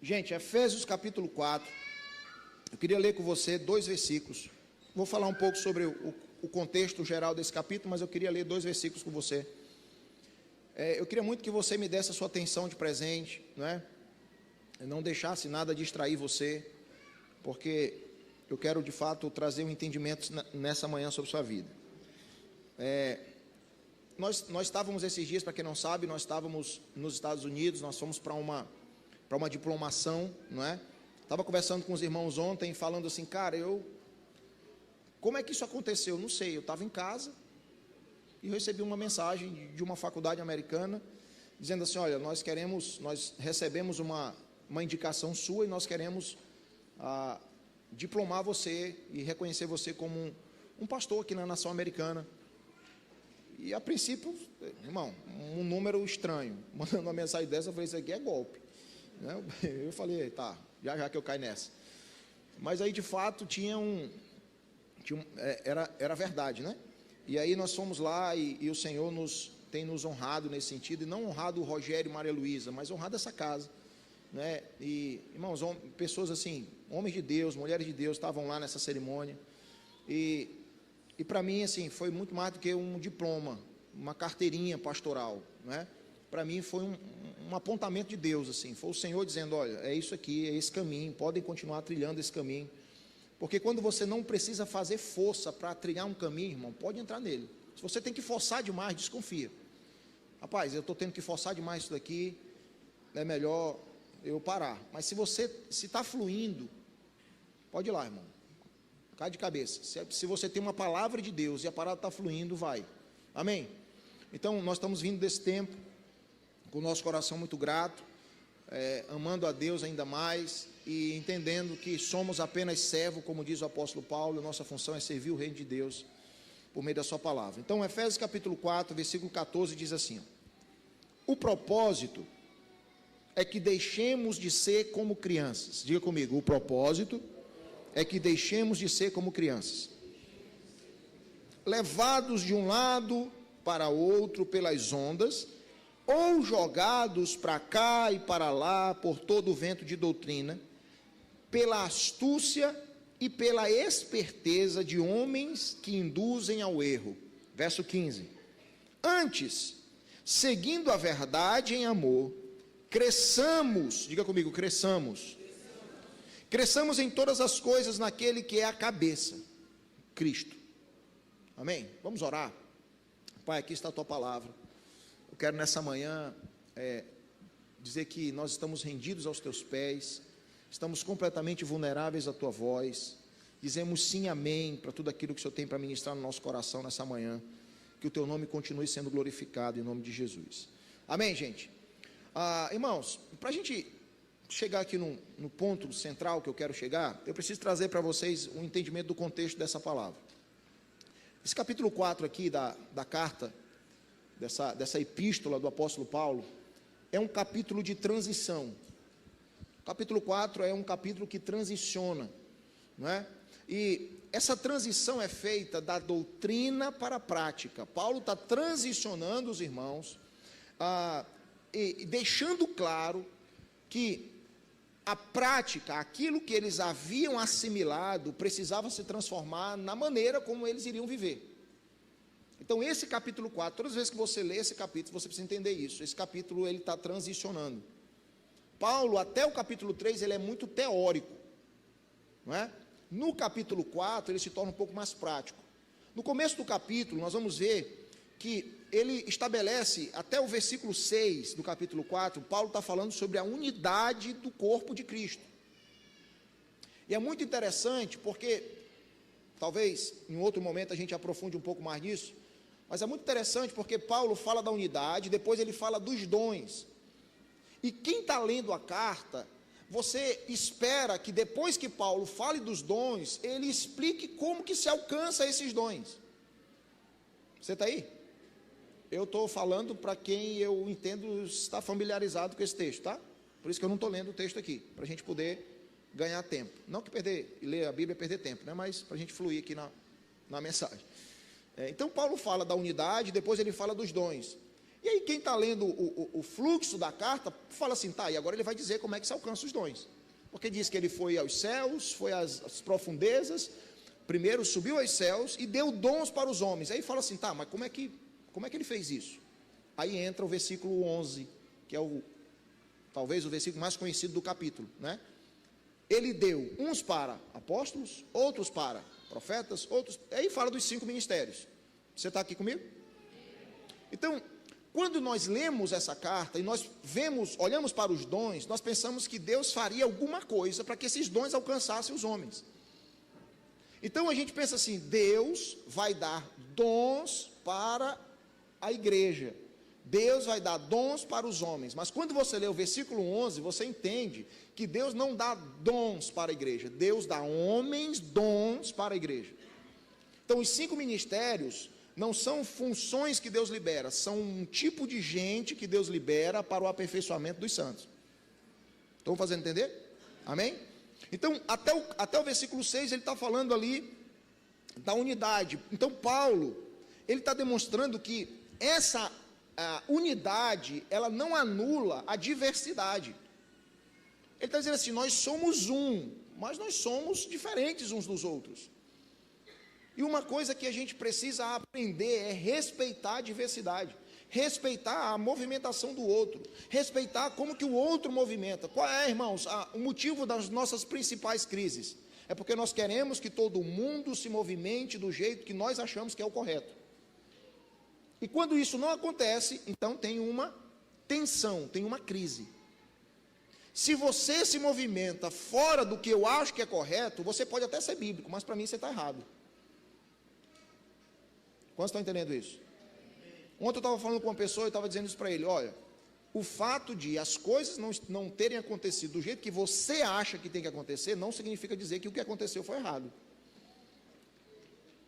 Gente, Efésios capítulo 4, eu queria ler com você 2 versículos. Vou falar um pouco sobre o contexto geral desse capítulo, mas eu queria ler 2 versículos com você. Eu queria muito que você me desse a sua atenção de presente, não é? Não deixasse nada distrair você, porque eu quero de fato trazer um entendimento nessa manhã sobre sua vida. Nós estávamos esses dias, para quem não sabe, nós estávamos nos Estados Unidos, nós fomos para uma diplomação, não é? Estava conversando com os irmãos ontem, falando assim, cara, como é que isso aconteceu? Não sei, eu estava em casa e recebi uma mensagem de uma faculdade americana, dizendo assim, olha, nós recebemos uma indicação sua e nós queremos diplomar você e reconhecer você como um pastor aqui na nação americana. E a princípio, irmão, um número estranho, mandando uma mensagem dessa, eu falei, isso aqui é golpe. Eu falei, tá, já que eu caio nessa. Mas aí de fato era verdade, né? E aí nós fomos lá e o Senhor tem nos honrado nesse sentido, e não honrado o Rogério e Maria Luísa, mas honrado essa casa, né? E irmãos, pessoas assim, homens de Deus, mulheres de Deus, estavam lá nessa cerimônia, e para mim assim, foi muito mais do que um diploma, uma carteirinha pastoral, né? Para mim foi um apontamento de Deus, assim, foi o Senhor dizendo, olha, é isso aqui, é esse caminho, podem continuar trilhando esse caminho, porque quando você não precisa fazer força para trilhar um caminho, irmão, pode entrar nele. Se você tem que forçar demais, desconfia. Rapaz, eu estou tendo que forçar demais isso daqui, é melhor eu parar. Mas se está fluindo, pode ir lá, irmão, cai de cabeça. Se você tem uma palavra de Deus e a parada está fluindo, vai. Amém? Então, nós estamos vindo desse tempo com o nosso coração muito grato, amando a Deus ainda mais e entendendo que somos apenas servo, como diz o apóstolo Paulo, a nossa função é servir o reino de Deus por meio da sua palavra. Então, Efésios capítulo 4, versículo 14 diz assim, o propósito é que deixemos de ser como crianças. Diga comigo, o propósito é que deixemos de ser como crianças, levados de um lado para outro pelas ondas, ou jogados para cá e para lá por todo o vento de doutrina, pela astúcia e pela esperteza de homens que induzem ao erro. Verso 15. Antes, seguindo a verdade em amor, cresçamos, diga comigo, cresçamos em todas as coisas naquele que é a cabeça, Cristo. Amém? Vamos orar. Pai, aqui está a tua palavra. Eu quero nessa manhã dizer que nós estamos rendidos aos teus pés, estamos completamente vulneráveis à tua voz, dizemos sim, amém, para tudo aquilo que o Senhor tem para ministrar no nosso coração nessa manhã, que o teu nome continue sendo glorificado em nome de Jesus. Amém, gente? Irmãos, para a gente chegar aqui no ponto central que eu quero chegar, eu preciso trazer para vocês um entendimento do contexto dessa palavra. Esse capítulo 4 aqui da carta, dessa epístola do apóstolo Paulo, é um capítulo de transição. O capítulo 4 é um capítulo que transiciona, não é? E essa transição é feita da doutrina para a prática. Paulo está transicionando os irmãos, e deixando claro que a prática, aquilo que eles haviam assimilado, precisava se transformar na maneira como eles iriam viver. Então esse capítulo 4, todas as vezes que você lê esse capítulo, você precisa entender isso. Esse capítulo ele está transicionando. Paulo, até o capítulo 3, ele é muito teórico, não é? No capítulo 4, ele se torna um pouco mais prático. No começo do capítulo, nós vamos ver que ele estabelece, até o versículo 6 do capítulo 4, Paulo está falando sobre a unidade do corpo de Cristo. E é muito interessante, porque, talvez em outro momento a gente aprofunde um pouco mais nisso, mas é muito interessante porque Paulo fala da unidade, depois ele fala dos dons. E quem está lendo a carta, você espera que depois que Paulo fale dos dons, ele explique como que se alcança esses dons. Você está aí? Eu estou falando para quem eu entendo está familiarizado com esse texto, tá? Por isso que eu não estou lendo o texto aqui, para a gente poder ganhar tempo. Não que ler a Bíblia é perder tempo, né? Mas para a gente fluir aqui na mensagem. Então Paulo fala da unidade, depois ele fala dos dons. E aí quem está lendo o fluxo da carta, fala assim, tá, e agora ele vai dizer como é que se alcança os dons. Porque diz que ele foi aos céus, foi às profundezas, primeiro subiu aos céus e deu dons para os homens. Aí fala assim, tá, mas como é que ele fez isso? Aí entra o versículo 11, que é talvez o versículo mais conhecido do capítulo, né? Ele deu uns para apóstolos, outros para profetas, outros... Aí fala dos 5 ministérios. Você está aqui comigo? Então, quando nós lemos essa carta e nós olhamos para os dons, nós pensamos que Deus faria alguma coisa para que esses dons alcançassem os homens. Então a gente pensa assim, Deus vai dar dons para a igreja. Deus vai dar dons para os homens. Mas quando você lê o versículo 11, você entende que Deus não dá dons para a igreja. Deus dá homens dons para a igreja. Então os 5 ministérios não são funções que Deus libera, são um tipo de gente que Deus libera para o aperfeiçoamento dos santos. Estão fazendo entender? Amém? Então, até o versículo 6, ele está falando ali da unidade. Então, Paulo, ele está demonstrando que essa unidade, ela não anula a diversidade. Ele está dizendo assim, nós somos um, mas nós somos diferentes uns dos outros. E uma coisa que a gente precisa aprender é respeitar a diversidade, respeitar a movimentação do outro, respeitar como que o outro movimenta. Qual é, irmãos, o motivo das nossas principais crises? É porque nós queremos que todo mundo se movimente do jeito que nós achamos que é o correto. E quando isso não acontece, então tem uma tensão, tem uma crise. Se você se movimenta fora do que eu acho que é correto, você pode até ser bíblico, mas para mim você está errado. Quantos estão entendendo isso? Ontem eu estava falando com uma pessoa e estava dizendo isso para ele, olha, o fato de as coisas não terem acontecido do jeito que você acha que tem que acontecer, não significa dizer que o que aconteceu foi errado.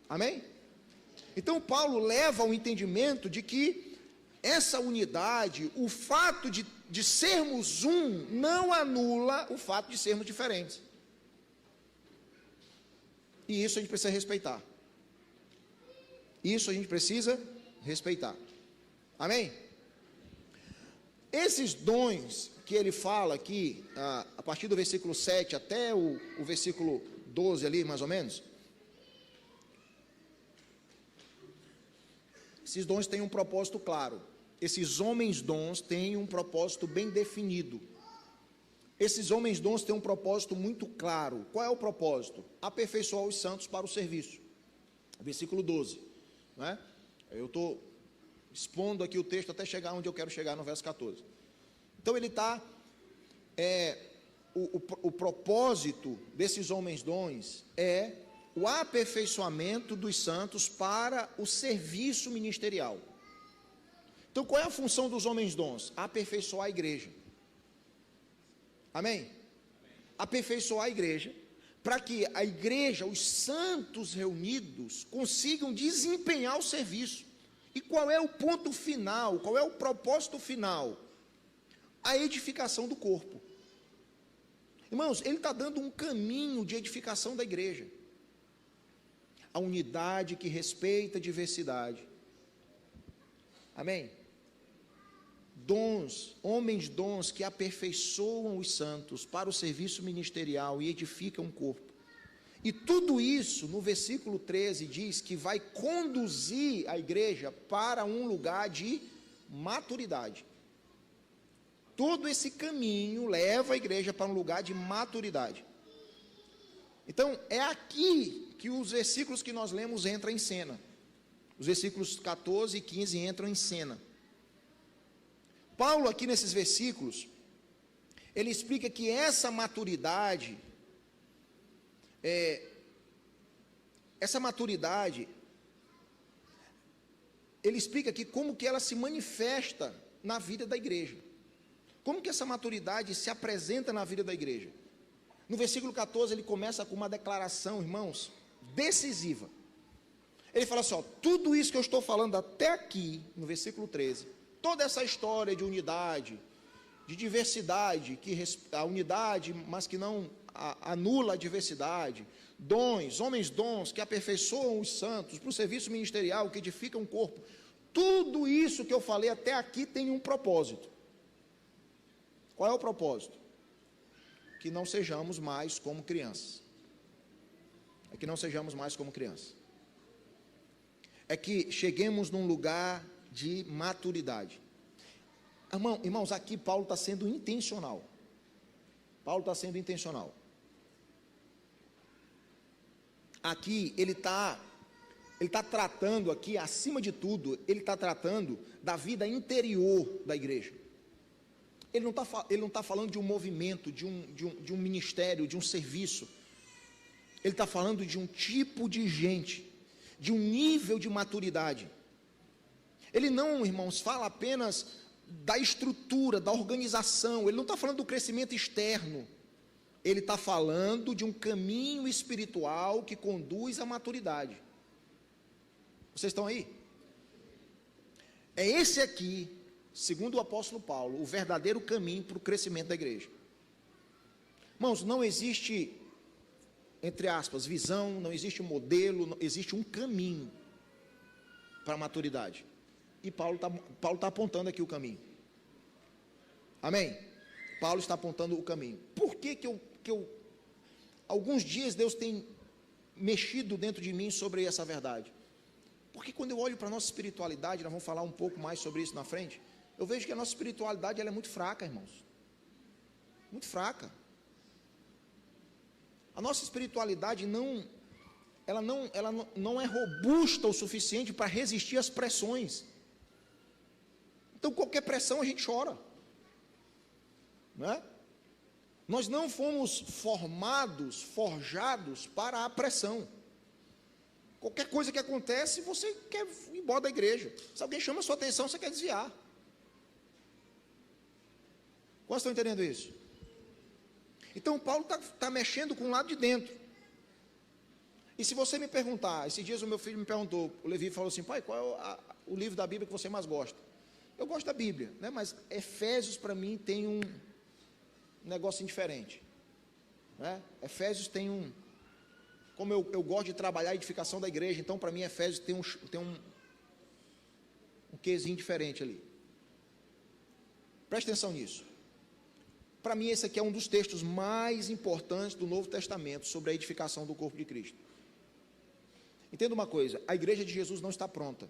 Amém? Então Paulo leva ao entendimento de que essa unidade, o fato de sermos um, não anula o fato de sermos diferentes. E isso a gente precisa respeitar. Isso a gente precisa respeitar. Amém? Esses dons que ele fala aqui, a partir do versículo 7 até o versículo 12 ali, mais ou menos, esses dons têm um propósito claro. Esses homens dons têm um propósito bem definido. Esses homens dons têm um propósito muito claro. Qual é o propósito? Aperfeiçoar os santos para o serviço. Versículo 12. Não é? Eu estou expondo aqui o texto até chegar onde eu quero chegar, no verso 14. Então ele está... o propósito desses homens dons é o aperfeiçoamento dos santos para o serviço ministerial. Então, qual é a função dos homens dons? Aperfeiçoar a igreja. Amém? Aperfeiçoar a igreja, para que a igreja, os santos reunidos, consigam desempenhar o serviço. E qual é o ponto final? Qual é o propósito final? A edificação do corpo. Irmãos, ele está dando um caminho de edificação da igreja. A unidade que respeita a diversidade. Amém? Dons, homens dons que aperfeiçoam os santos para o serviço ministerial e edificam o corpo. E tudo isso, no versículo 13, diz que vai conduzir a igreja para um lugar de maturidade. Todo esse caminho leva a igreja para um lugar de maturidade. Então, é aqui que os versículos que nós lemos entram em cena. Os versículos 14 e 15 entram em cena. Paulo, aqui nesses versículos, ele explica que essa maturidade, ele explica aqui como que ela se manifesta na vida da igreja. Como que essa maturidade se apresenta na vida da igreja? No versículo 14, ele começa com uma declaração, irmãos, decisiva. Ele fala assim, ó, tudo isso que eu estou falando até aqui, no versículo 13, toda essa história de unidade, de diversidade, a unidade, mas que não anula a diversidade, dons, homens dons que aperfeiçoam os santos para o serviço ministerial, que edificam o corpo, Tudo isso que eu falei até aqui tem um propósito. Qual é o propósito? Que não sejamos mais como crianças. É que não sejamos mais como crianças. É que cheguemos num lugar de maturidade. Irmãos, aqui Paulo está sendo intencional. Paulo está sendo intencional. Aqui ele está tratando aqui, acima de tudo, ele está tratando da vida interior da igreja. Ele não está falando de um movimento, de um ministério, de um serviço. Ele está falando de um tipo de gente, de um nível de maturidade. Ele não, irmãos, fala apenas da estrutura, da organização. Ele não está falando do crescimento externo. Ele está falando de um caminho espiritual que conduz à maturidade. Vocês estão aí? É esse aqui, segundo o apóstolo Paulo, o verdadeiro caminho para o crescimento da igreja. Irmãos, não existe, entre aspas, visão, não existe um modelo, não existe um caminho para a maturidade. E Paulo tá apontando aqui o caminho. Amém? Paulo está apontando o caminho. Por que alguns dias Deus tem mexido dentro de mim sobre essa verdade? Porque quando eu olho para a nossa espiritualidade, nós vamos falar um pouco mais sobre isso na frente, eu vejo que a nossa espiritualidade ela é muito fraca, irmãos. Muito fraca. A nossa espiritualidade não é robusta o suficiente para resistir às pressões. Então qualquer pressão a gente chora. Não é? Nós não fomos forjados para a pressão. Qualquer coisa que acontece, você quer ir embora da igreja. Se alguém chama a sua atenção, você quer desviar. Quantos estão entendendo isso? Então, Paulo está mexendo com o lado de dentro. E se você me perguntar, esses dias o meu filho me perguntou, o Levi falou assim, pai, qual é o livro da Bíblia que você mais gosta? Eu gosto da Bíblia, né? Mas Efésios para mim tem um negocinho diferente. Né? Efésios tem como eu gosto de trabalhar a edificação da igreja, então para mim Efésios tem um quezinho diferente ali. Preste atenção nisso. Para mim esse aqui é um dos textos mais importantes do Novo Testamento sobre a edificação do corpo de Cristo. Entenda uma coisa, a igreja de Jesus não está pronta.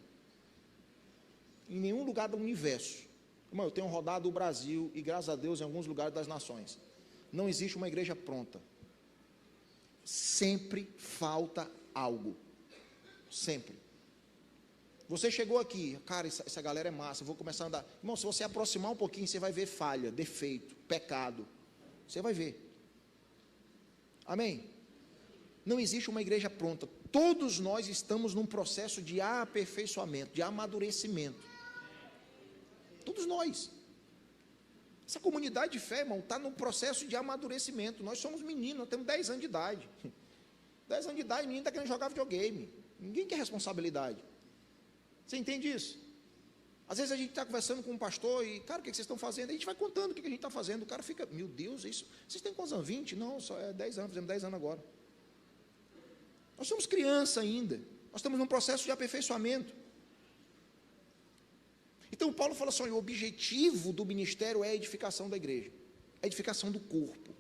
Em nenhum lugar do universo. Irmão, eu tenho rodado o Brasil e graças a Deus em alguns lugares das nações. Não existe uma igreja pronta. Sempre falta algo. Sempre. Você chegou aqui, cara, essa galera é massa, eu vou começar a andar. Irmão, se você aproximar um pouquinho, você vai ver falha, defeito, pecado. Você vai ver. Amém? Não existe uma igreja pronta. Todos nós estamos num processo de aperfeiçoamento, de amadurecimento. Todos nós. Essa comunidade de fé, irmão, está num processo de amadurecimento. Nós somos meninos, nós temos 10 anos de idade. 10 anos de idade, menino está querendo jogar videogame. Ninguém quer responsabilidade. Você entende isso? Às vezes a gente está conversando com um pastor e, cara, o que vocês estão fazendo? A gente vai contando o que a gente está fazendo. O cara fica, meu Deus, isso. Vocês têm quantos anos? 20? Não, só é 10 anos, fizemos 10 anos agora. Nós somos criança ainda. Nós estamos num processo de aperfeiçoamento. Então Paulo fala assim, olha, o objetivo do ministério é a edificação da igreja, a edificação do corpo.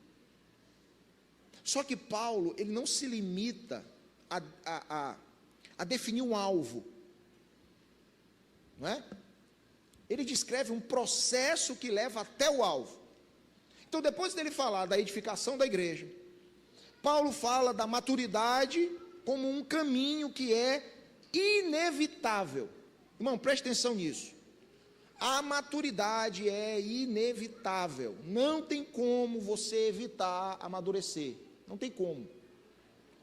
Só que Paulo, ele não se limita a definir um alvo, não é? Ele descreve um processo que leva até o alvo. Então depois dele falar da edificação da igreja, Paulo fala da maturidade como um caminho que é inevitável. Irmão, preste atenção nisso. A maturidade é inevitável. Não tem como você evitar amadurecer. Não tem como.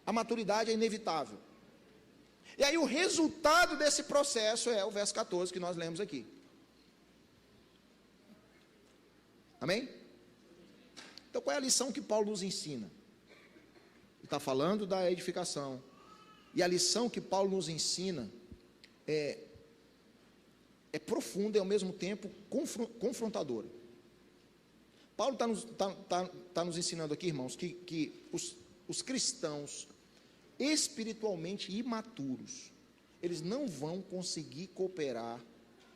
A maturidade é inevitável. E aí o resultado desse processo é o verso 14 que nós lemos aqui. Amém? Então qual é a lição que Paulo nos ensina? Ele está falando da edificação. E a lição que Paulo nos ensina é profunda e ao mesmo tempo confrontadora. Paulo está nos ensinando aqui, irmãos, que os cristãos espiritualmente imaturos, eles não vão conseguir cooperar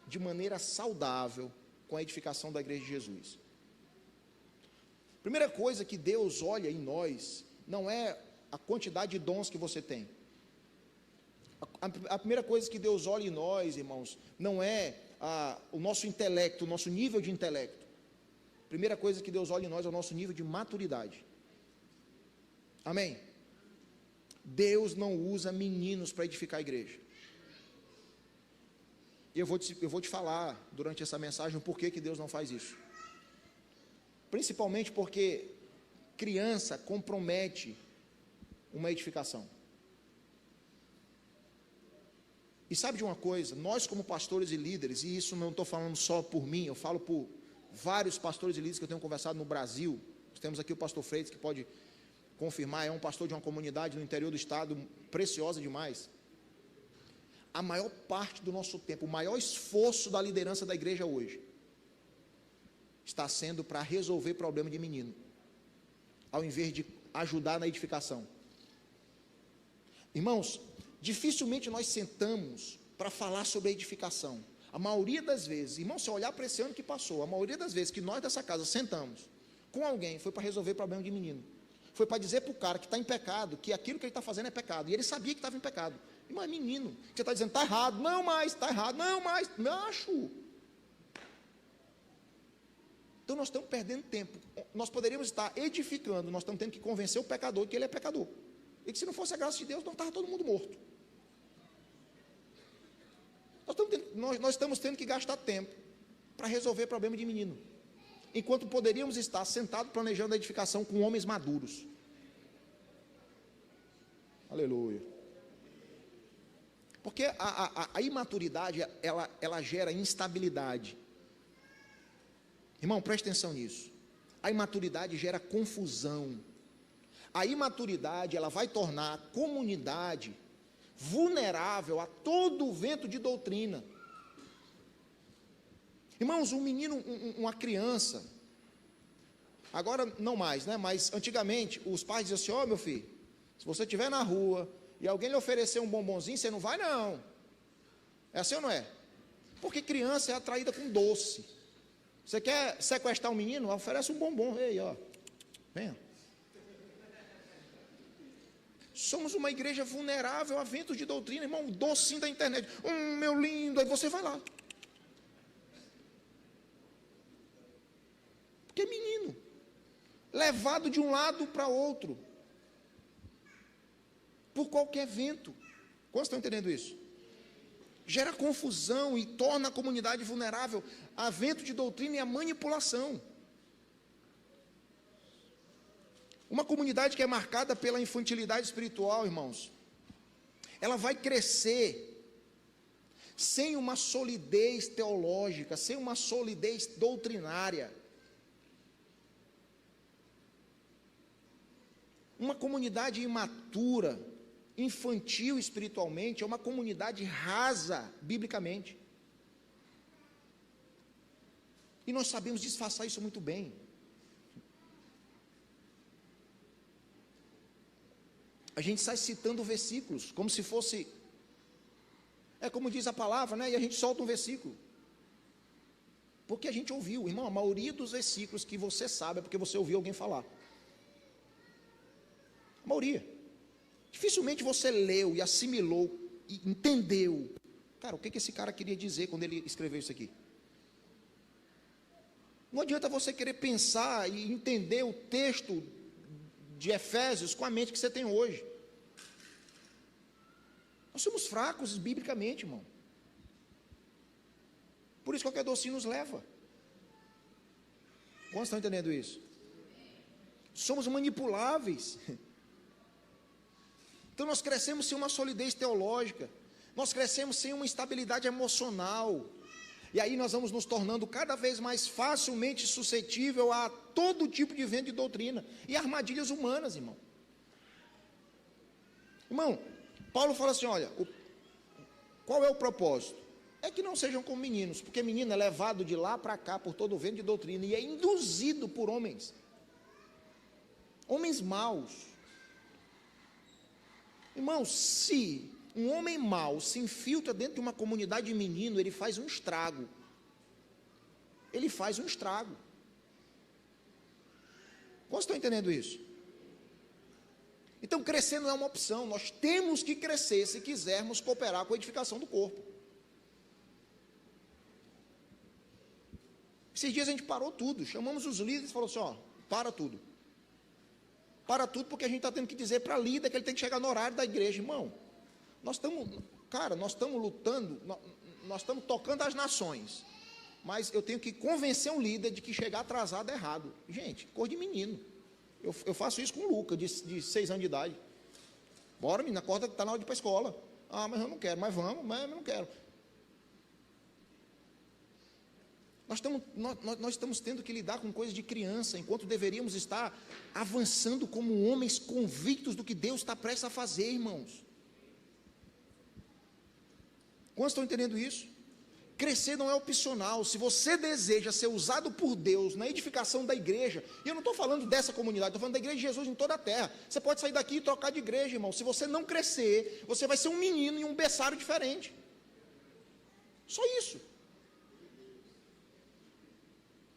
de maneira saudável com a edificação da igreja de Jesus. Primeira coisa que Deus olha em nós não é a quantidade de dons que você tem. A primeira coisa que Deus olha em nós, irmãos, não é o nosso intelecto, o nosso nível de intelecto. A primeira coisa que Deus olha em nós é o nosso nível de maturidade. Amém? Deus não usa meninos para edificar a igreja. E eu vou te falar durante essa mensagem o porquê que Deus não faz isso. Principalmente porque criança compromete uma edificação. E sabe de uma coisa? Nós como pastores e líderes, e isso não estou falando só por mim, eu falo por vários pastores e líderes que eu tenho conversado no Brasil. Nós temos aqui o pastor Freitas, que pode confirmar, é um pastor de uma comunidade no interior do estado, preciosa demais. A maior parte do nosso tempo, o maior esforço da liderança da igreja hoje, está sendo para resolver problema de menino, ao invés de ajudar na edificação. Irmãos, dificilmente nós sentamos para falar sobre a edificação. A maioria das vezes, irmão, se olhar para esse ano que passou, a maioria das vezes que nós dessa casa sentamos com alguém, foi para resolver problema de menino. Foi para dizer para o cara que está em pecado, que aquilo que ele está fazendo é pecado, e ele sabia que estava em pecado. Irmão, é menino, você está dizendo, está errado, não mais, está errado, não mais, macho. Então nós estamos perdendo tempo. Nós poderíamos estar edificando, nós estamos tendo que convencer o pecador que ele é pecador, e que se não fosse a graça de Deus, não estava todo mundo morto. Nós estamos tendo que gastar tempo para resolver problema de menino, enquanto poderíamos estar sentados planejando a edificação com homens maduros. Aleluia. Porque a imaturidade, ela gera instabilidade. Irmão, preste atenção nisso. A imaturidade gera confusão. A imaturidade, ela vai tornar a comunidade vulnerável a todo o vento de doutrina. Irmãos, um menino, uma criança, agora não mais, né? Mas antigamente os pais diziam assim: ó, meu filho, se você estiver na rua e alguém lhe oferecer um bombonzinho, você não vai não. É assim ou não é? Porque criança é atraída com doce. Você quer sequestrar um menino? Oferece um bombom. Ei, ó, venha. Somos uma igreja vulnerável a ventos de doutrina, irmão, docinho da internet. Meu lindo, aí você vai lá. Porque é menino, levado de um lado para outro, por qualquer vento. Quantos estão entendendo isso? Gera confusão e torna a comunidade vulnerável a vento de doutrina e a manipulação. Uma comunidade que é marcada pela infantilidade espiritual, irmãos, ela vai crescer sem uma solidez teológica, sem uma solidez doutrinária. Uma comunidade imatura, infantil espiritualmente, é uma comunidade rasa biblicamente. E nós sabemos disfarçar isso muito bem. A gente sai citando versículos, como se fosse, como diz a palavra, né? E a gente solta um versículo, porque a gente ouviu, irmão, a maioria dos versículos que você sabe é porque você ouviu alguém falar. A maioria. Dificilmente você leu e assimilou e entendeu, cara, o que esse cara queria dizer quando ele escreveu isso aqui. Não adianta você querer pensar e entender o texto de Efésios com a mente que você tem hoje. Nós somos fracos biblicamente, irmão. Por isso qualquer docinho nos leva. Quantos estão entendendo isso? Somos manipuláveis. Então nós crescemos sem uma solidez teológica, nós crescemos sem uma estabilidade emocional, e aí nós vamos nos tornando cada vez mais facilmente suscetível a todo tipo de vento de doutrina e armadilhas humanas, irmão. Irmão, Paulo fala assim, olha, qual é o propósito? É que não sejam como meninos, porque menino é levado de lá para cá por todo o vento de doutrina, e é induzido por homens maus. Irmãos, se Um homem mau se infiltra dentro de uma comunidade de menino, ele faz um estrago. Ele faz um estrago. Vocês estão entendendo isso? Então, crescer não é uma opção. Nós temos que crescer se quisermos cooperar com a edificação do corpo. Esses dias a gente parou tudo. Chamamos os líderes e falou assim, ó, para tudo. Para tudo, porque a gente está tendo que dizer para a líder que ele tem que chegar no horário da igreja. Irmão, nós estamos lutando, nós estamos tocando as nações, mas eu tenho que convencer um líder de que chegar atrasado é errado. Gente, cor de menino. Eu faço isso com o Luca, de 6 anos de idade. Bora, menina, acorda que está na hora de ir para a escola. Ah, mas eu não quero, mas vamos, mas eu não quero. Nós estamos tendo que lidar com coisas de criança, enquanto deveríamos estar avançando como homens convictos do que Deus está prestes a fazer, irmãos. Quantos estão entendendo isso? Crescer não é opcional. Se você deseja ser usado por Deus na edificação da igreja, e eu não estou falando dessa comunidade, estou falando da igreja de Jesus em toda a terra. Você pode sair daqui e trocar de igreja, irmão. Se você não crescer, você vai ser um menino em um berçário diferente. Só isso.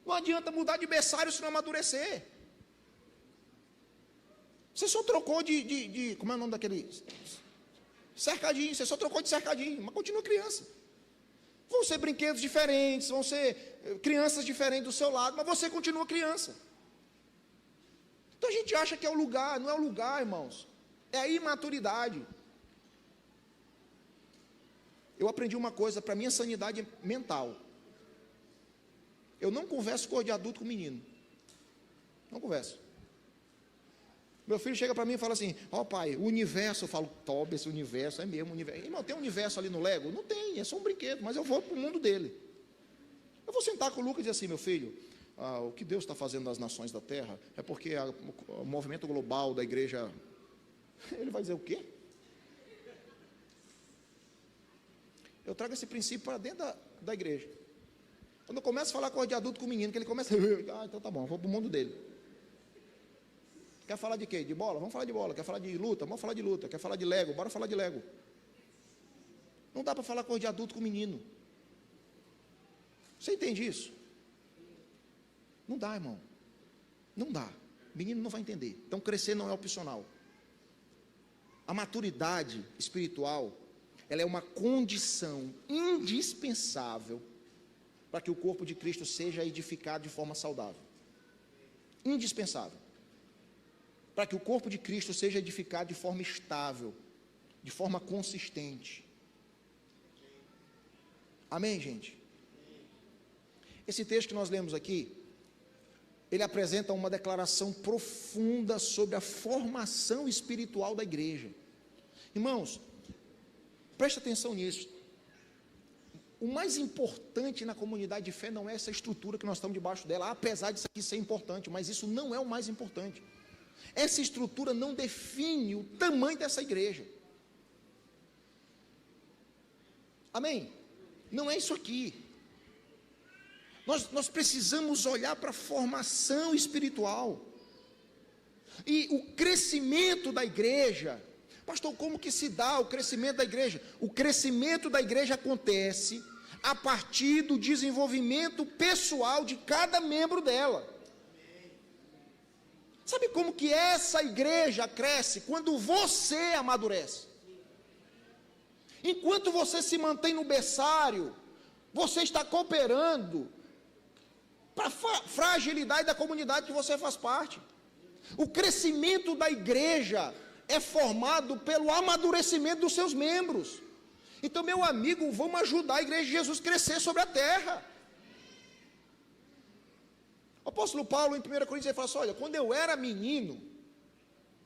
Não adianta mudar de berçário se não amadurecer. Você só trocou de como é o nome daquele? Cercadinho. Você só trocou de cercadinho, mas continua criança. Vão ser brinquedos diferentes, vão ser crianças diferentes do seu lado, mas você continua criança. Então a gente acha que é o lugar, não é o lugar, irmãos. É a imaturidade. Eu aprendi uma coisa para minha sanidade mental. Eu não converso cor de adulto com menino. Não converso. Meu filho chega para mim e fala assim, ó pai, o universo, eu falo, top, esse universo, é mesmo universo. Irmão, tem um universo ali no Lego? Não tem, é só um brinquedo, mas eu vou para o mundo dele. Eu vou sentar com o Lucas e dizer assim, meu filho, o que Deus está fazendo nas nações da terra, é porque o movimento global da igreja, ele vai dizer o quê? Eu trago esse princípio para dentro da igreja. Quando eu começo a falar com o de adulto com o menino, que ele começa a... então tá bom, eu vou para o mundo dele. Quer falar de quê? De bola? Vamos falar de bola. Quer falar de luta? Vamos falar de luta. Quer falar de Lego? Bora falar de Lego. Não dá para falar coisa de adulto com menino. Você entende isso? Não dá, irmão. Não dá. O menino não vai entender. Então crescer não é opcional. A maturidade espiritual, ela é uma condição indispensável para que o corpo de Cristo seja edificado de forma saudável. Indispensável. Para que o corpo de Cristo seja edificado de forma estável, de forma consistente. Amém, gente? Esse texto que nós lemos aqui, ele apresenta uma declaração profunda sobre a formação espiritual da igreja. Irmãos, preste atenção nisso. O mais importante na comunidade de fé não é essa estrutura que nós estamos debaixo dela, apesar disso aqui ser importante, mas isso não é o mais importante. Essa estrutura não define o tamanho dessa igreja. Amém? Não é isso aqui. Nós precisamos olhar para a formação espiritual. E o crescimento da igreja. Pastor, como que se dá o crescimento da igreja? O crescimento da igreja acontece a partir do desenvolvimento pessoal de cada membro dela. Sabe como que essa igreja cresce? Quando você amadurece. Enquanto você se mantém no berçário, você está cooperando para a fragilidade da comunidade que você faz parte. O crescimento da igreja é formado pelo amadurecimento dos seus membros. Então, meu amigo, vamos ajudar a igreja de Jesus a crescer sobre a terra. O apóstolo Paulo, em 1 Coríntios, ele fala assim, olha, quando eu era menino,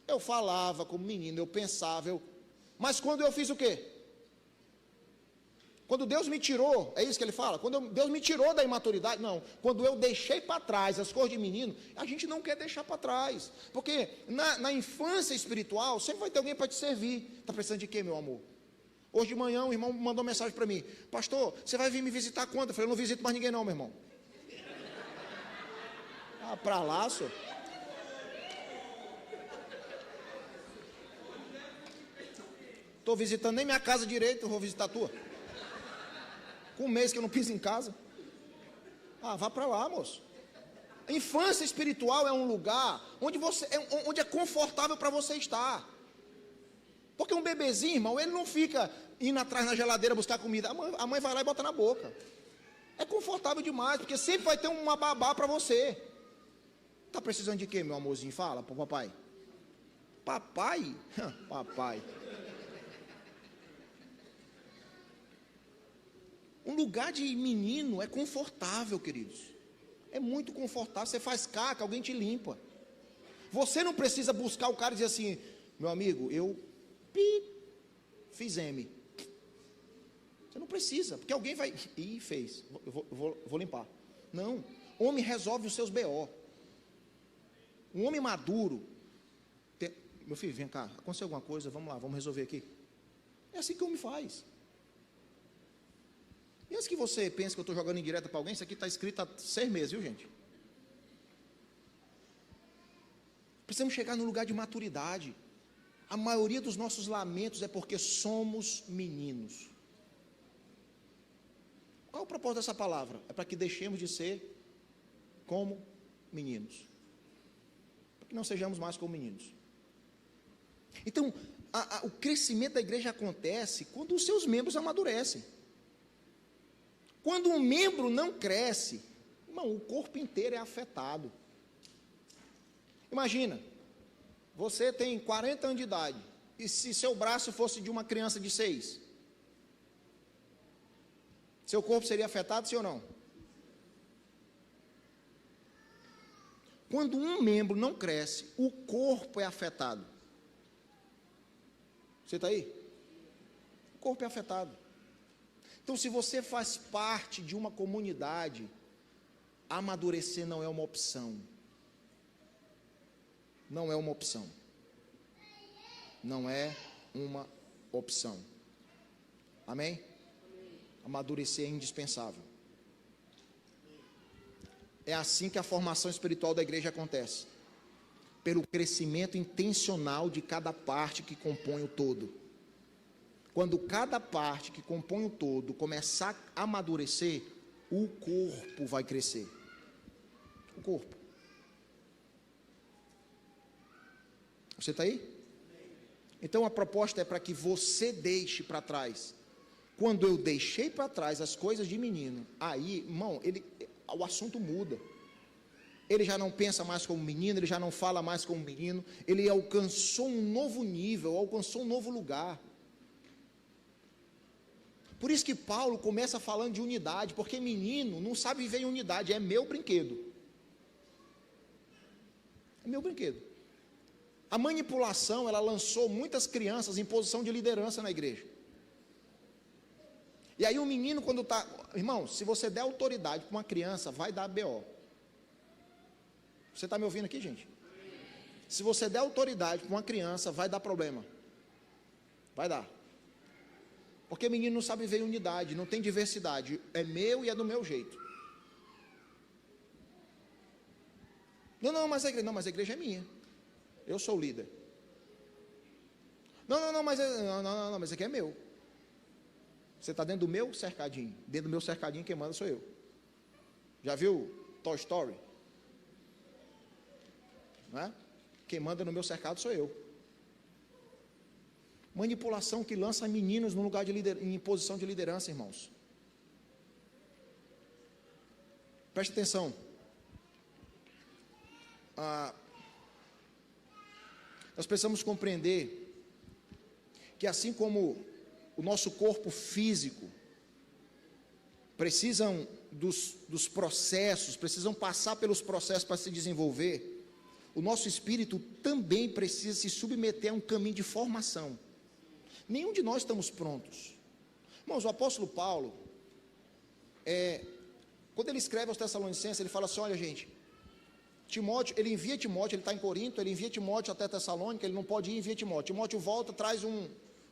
eu falava como menino, eu pensava, mas quando eu fiz o quê? Quando Deus me tirou, é isso que ele fala, quando Deus me tirou da imaturidade, não, quando eu deixei para trás as coisas de menino, a gente não quer deixar para trás, porque na infância espiritual, sempre vai ter alguém para te servir. Está precisando de quê, meu amor? Hoje de manhã, um irmão mandou mensagem para mim, pastor, você vai vir me visitar quando? Eu falei, eu não visito mais ninguém não, meu irmão. Ah, para lá, senhor. Estou visitando nem minha casa direito, eu vou visitar a tua. Com um mês que eu não piso em casa. Ah, vá para lá, moço. A infância espiritual é um lugar onde é confortável para você estar. Porque um bebezinho, irmão, ele não fica indo atrás na geladeira buscar comida. A mãe vai lá e bota na boca. É confortável demais, porque sempre vai ter uma babá para você. Está precisando de quê, meu amorzinho? Fala para o papai. Papai? Papai. Um lugar de menino é confortável, queridos. É muito confortável. Você faz caca, alguém te limpa. Você não precisa buscar o cara e dizer assim: meu amigo, eu fiz M. Você não precisa, porque alguém vai. Ih, fez. Vou limpar. Não. Homem resolve os seus BO. Um homem maduro. Meu filho, vem cá. Aconteceu alguma coisa? Vamos lá, vamos resolver aqui. É assim que o homem faz. E antes que você pense que eu estou jogando indireta para alguém, isso aqui está escrito há 6 meses, viu, gente? Precisamos chegar no lugar de maturidade. A maioria dos nossos lamentos é porque somos meninos. Qual é o propósito dessa palavra? É para que deixemos de ser como meninos. Para que não sejamos mais como meninos. Então, o crescimento da igreja acontece quando os seus membros amadurecem. Quando um membro não cresce, irmão, o corpo inteiro é afetado. Imagina, você tem 40 anos de idade, e se seu braço fosse de uma criança de 6, seu corpo seria afetado, sim ou não? Quando um membro não cresce, o corpo é afetado. Você está aí? O corpo é afetado. Então, se você faz parte de uma comunidade, amadurecer não é uma opção. Não é uma opção. Não é uma opção. Amém? Amadurecer é indispensável. É assim que a formação espiritual da igreja acontece. Pelo crescimento intencional de cada parte que compõe o todo. Quando cada parte que compõe o todo começar a amadurecer, o corpo vai crescer. O corpo. Você está aí? Então a proposta é para que você deixe para trás. Quando eu deixei para trás as coisas de menino, aí, irmão, o assunto muda. Ele já não pensa mais como menino, ele já não fala mais como menino, ele alcançou um novo nível, alcançou um novo lugar. Por isso que Paulo começa falando de unidade, porque menino não sabe viver em unidade, é meu brinquedo. É meu brinquedo. A manipulação, ela lançou muitas crianças em posição de liderança na igreja. E aí o menino quando está... Irmão, se você der autoridade para uma criança, vai dar BO. Você está me ouvindo aqui, gente? Se você der autoridade para uma criança, vai dar problema. Vai dar. Porque menino não sabe viver em unidade, não tem diversidade. É meu e é do meu jeito. Não, mas a igreja é minha. Eu sou o líder. Não, mas isso aqui é meu. Você está dentro do meu cercadinho. Dentro do meu cercadinho, quem manda sou eu. Já viu Toy Story? Não é? Quem manda no meu cercado sou eu. Manipulação que lança meninos no lugar de em posição de liderança, irmãos. Preste atenção. Nós precisamos compreender que assim como o nosso corpo físico precisam dos processos, precisam passar pelos processos para se desenvolver, o nosso espírito também precisa se submeter a um caminho de formação. Nenhum de nós estamos prontos. Irmãos, o apóstolo Paulo, quando ele escreve aos Tessalonicenses, ele fala assim: olha, gente, Timóteo, ele envia Timóteo, ele está em Corinto, ele envia Timóteo até Tessalônica, ele não pode ir, envia Timóteo. Timóteo volta, traz um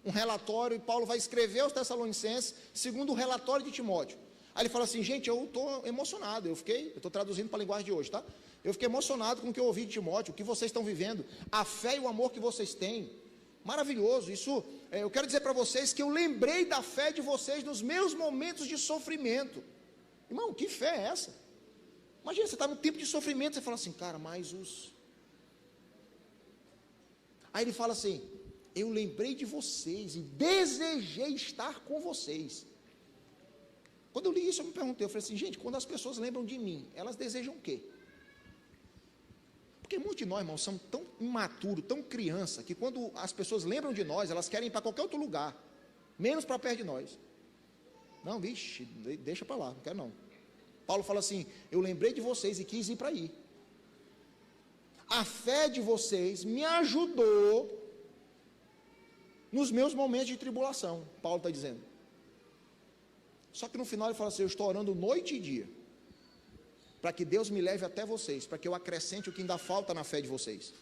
relatório, e Paulo vai escrever aos Tessalonicenses, segundo o relatório de Timóteo. Aí ele fala assim: gente, eu estou emocionado, eu estou traduzindo para a linguagem de hoje, tá? Eu fiquei emocionado com o que eu ouvi de Timóteo, o que vocês estão vivendo, a fé e o amor que vocês têm. Maravilhoso. Isso, eu quero dizer para vocês que eu lembrei da fé de vocês nos meus momentos de sofrimento. Irmão, que fé é essa? Imagina, você está no tempo de sofrimento, você fala assim, cara, mas os... Aí ele fala assim, eu lembrei de vocês e desejei estar com vocês. Quando eu li isso, eu me perguntei, eu falei assim, gente, quando as pessoas lembram de mim, elas desejam o quê? Porque muitos de nós, irmãos, somos tão imaturos, tão criança, que quando as pessoas lembram de nós, elas querem ir para qualquer outro lugar, menos para perto de nós. Não, vixe, deixa para lá, não quero não. Paulo fala assim, eu lembrei de vocês e quis ir para aí. A fé de vocês me ajudou nos meus momentos de tribulação, Paulo está dizendo. Só que no final ele fala assim, eu estou orando noite e dia, para que Deus me leve até vocês, para que eu acrescente o que ainda falta na fé de vocês.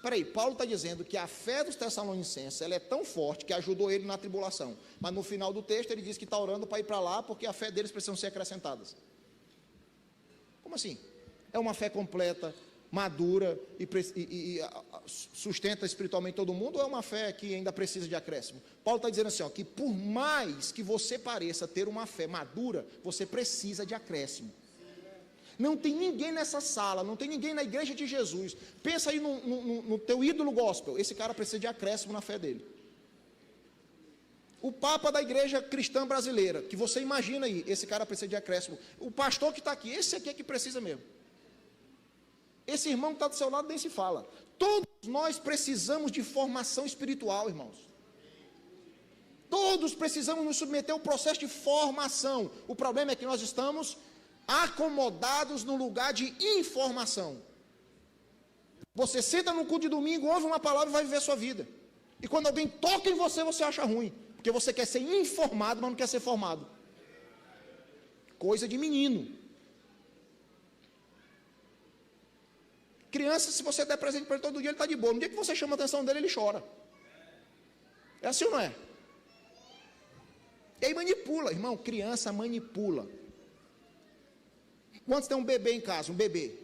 Peraí, Paulo está dizendo que a fé dos Tessalonicenses, ela é tão forte que ajudou ele na tribulação, mas no final do texto ele diz que está orando para ir para lá, porque a fé deles precisa ser acrescentadas. Como assim? É uma fé completa, madura e sustenta espiritualmente todo mundo, ou é uma fé que ainda precisa de acréscimo? Paulo está dizendo assim, ó, que por mais que você pareça ter uma fé madura, você precisa de acréscimo. Não tem ninguém nessa sala, não tem ninguém na igreja de Jesus, pensa aí no teu ídolo gospel, esse cara precisa de acréscimo na fé dele. O Papa da igreja cristã brasileira, que você imagina aí, esse cara precisa de acréscimo. O pastor que está aqui, esse aqui é que precisa mesmo. Esse irmão que está do seu lado nem se fala. Todos nós precisamos de formação espiritual, irmãos. Todos precisamos nos submeter ao processo de formação. O problema é que nós estamos acomodados no lugar de informação. Você senta no culto de domingo, ouve uma palavra e vai viver a sua vida. E quando alguém toca em você, você acha ruim. Porque você quer ser informado, mas não quer ser formado. Coisa de menino. Criança, se você der presente para ele todo dia, ele está de boa. No dia que você chama a atenção dele, ele chora. É assim ou não é? E aí manipula, irmão, criança manipula. Quando você tem um bebê em casa, um bebê,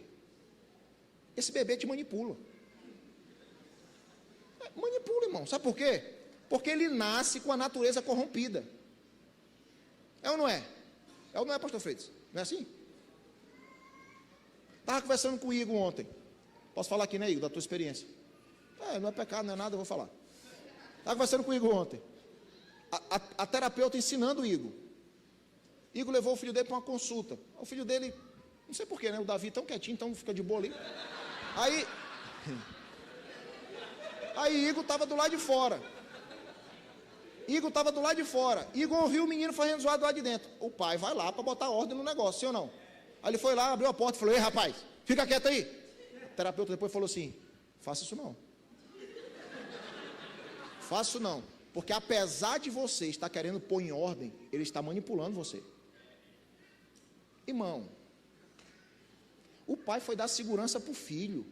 esse bebê te manipula. Manipula, irmão, sabe por quê? Porque ele nasce com a natureza corrompida. É ou não é? É ou não é, pastor Freitas? Não é assim? Estava conversando com o Igor ontem. Posso falar aqui, né, Igor, da tua experiência? Não é pecado, não é nada, eu vou falar. Estava conversando com o Igor ontem. A terapeuta ensinando o Igor. Igor levou o filho dele para uma consulta. O filho dele, não sei porquê, né? O Davi tão quietinho, então fica de boa ali. Aí Igor estava do lado de fora. Igor ouviu o menino fazendo zoado lá de dentro. O pai vai lá para botar ordem no negócio, sim ou não? Aí ele foi lá, abriu a porta e falou, ei rapaz, fica quieto aí. O terapeuta depois falou assim, faça isso não. Faça isso não. Porque apesar de você estar querendo pôr em ordem, ele está manipulando você. Irmão, o pai foi dar segurança para o filho.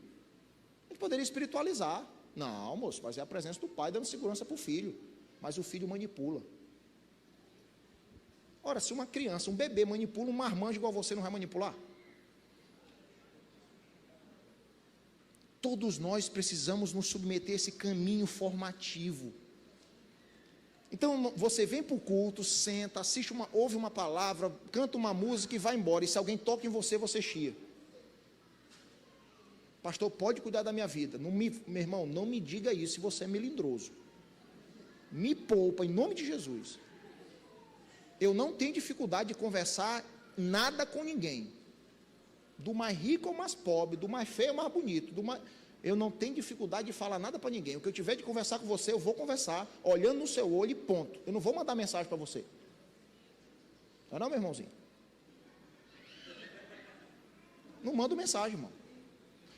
Ele poderia espiritualizar. Não, moço, mas é a presença do pai dando segurança para o filho. Mas o filho manipula. Ora, se uma criança, um bebê manipula um marmanjo igual você, não vai manipular? Todos nós precisamos nos submeter a esse caminho formativo. Então, você vem para o culto, senta, ouve uma palavra, canta uma música e vai embora. E se alguém toca em você, você chia. Pastor, pode cuidar da minha vida. Meu irmão, não me diga isso se você é melindroso. Me poupa, em nome de Jesus. Eu não tenho dificuldade de conversar nada com ninguém. Do mais rico ao mais pobre, do mais feio ao mais bonito, eu não tenho dificuldade de falar nada para ninguém. O que eu tiver de conversar com você, eu vou conversar, olhando no seu olho e ponto. Eu não vou mandar mensagem para você. Não é não, meu irmãozinho? Não mando mensagem, irmão.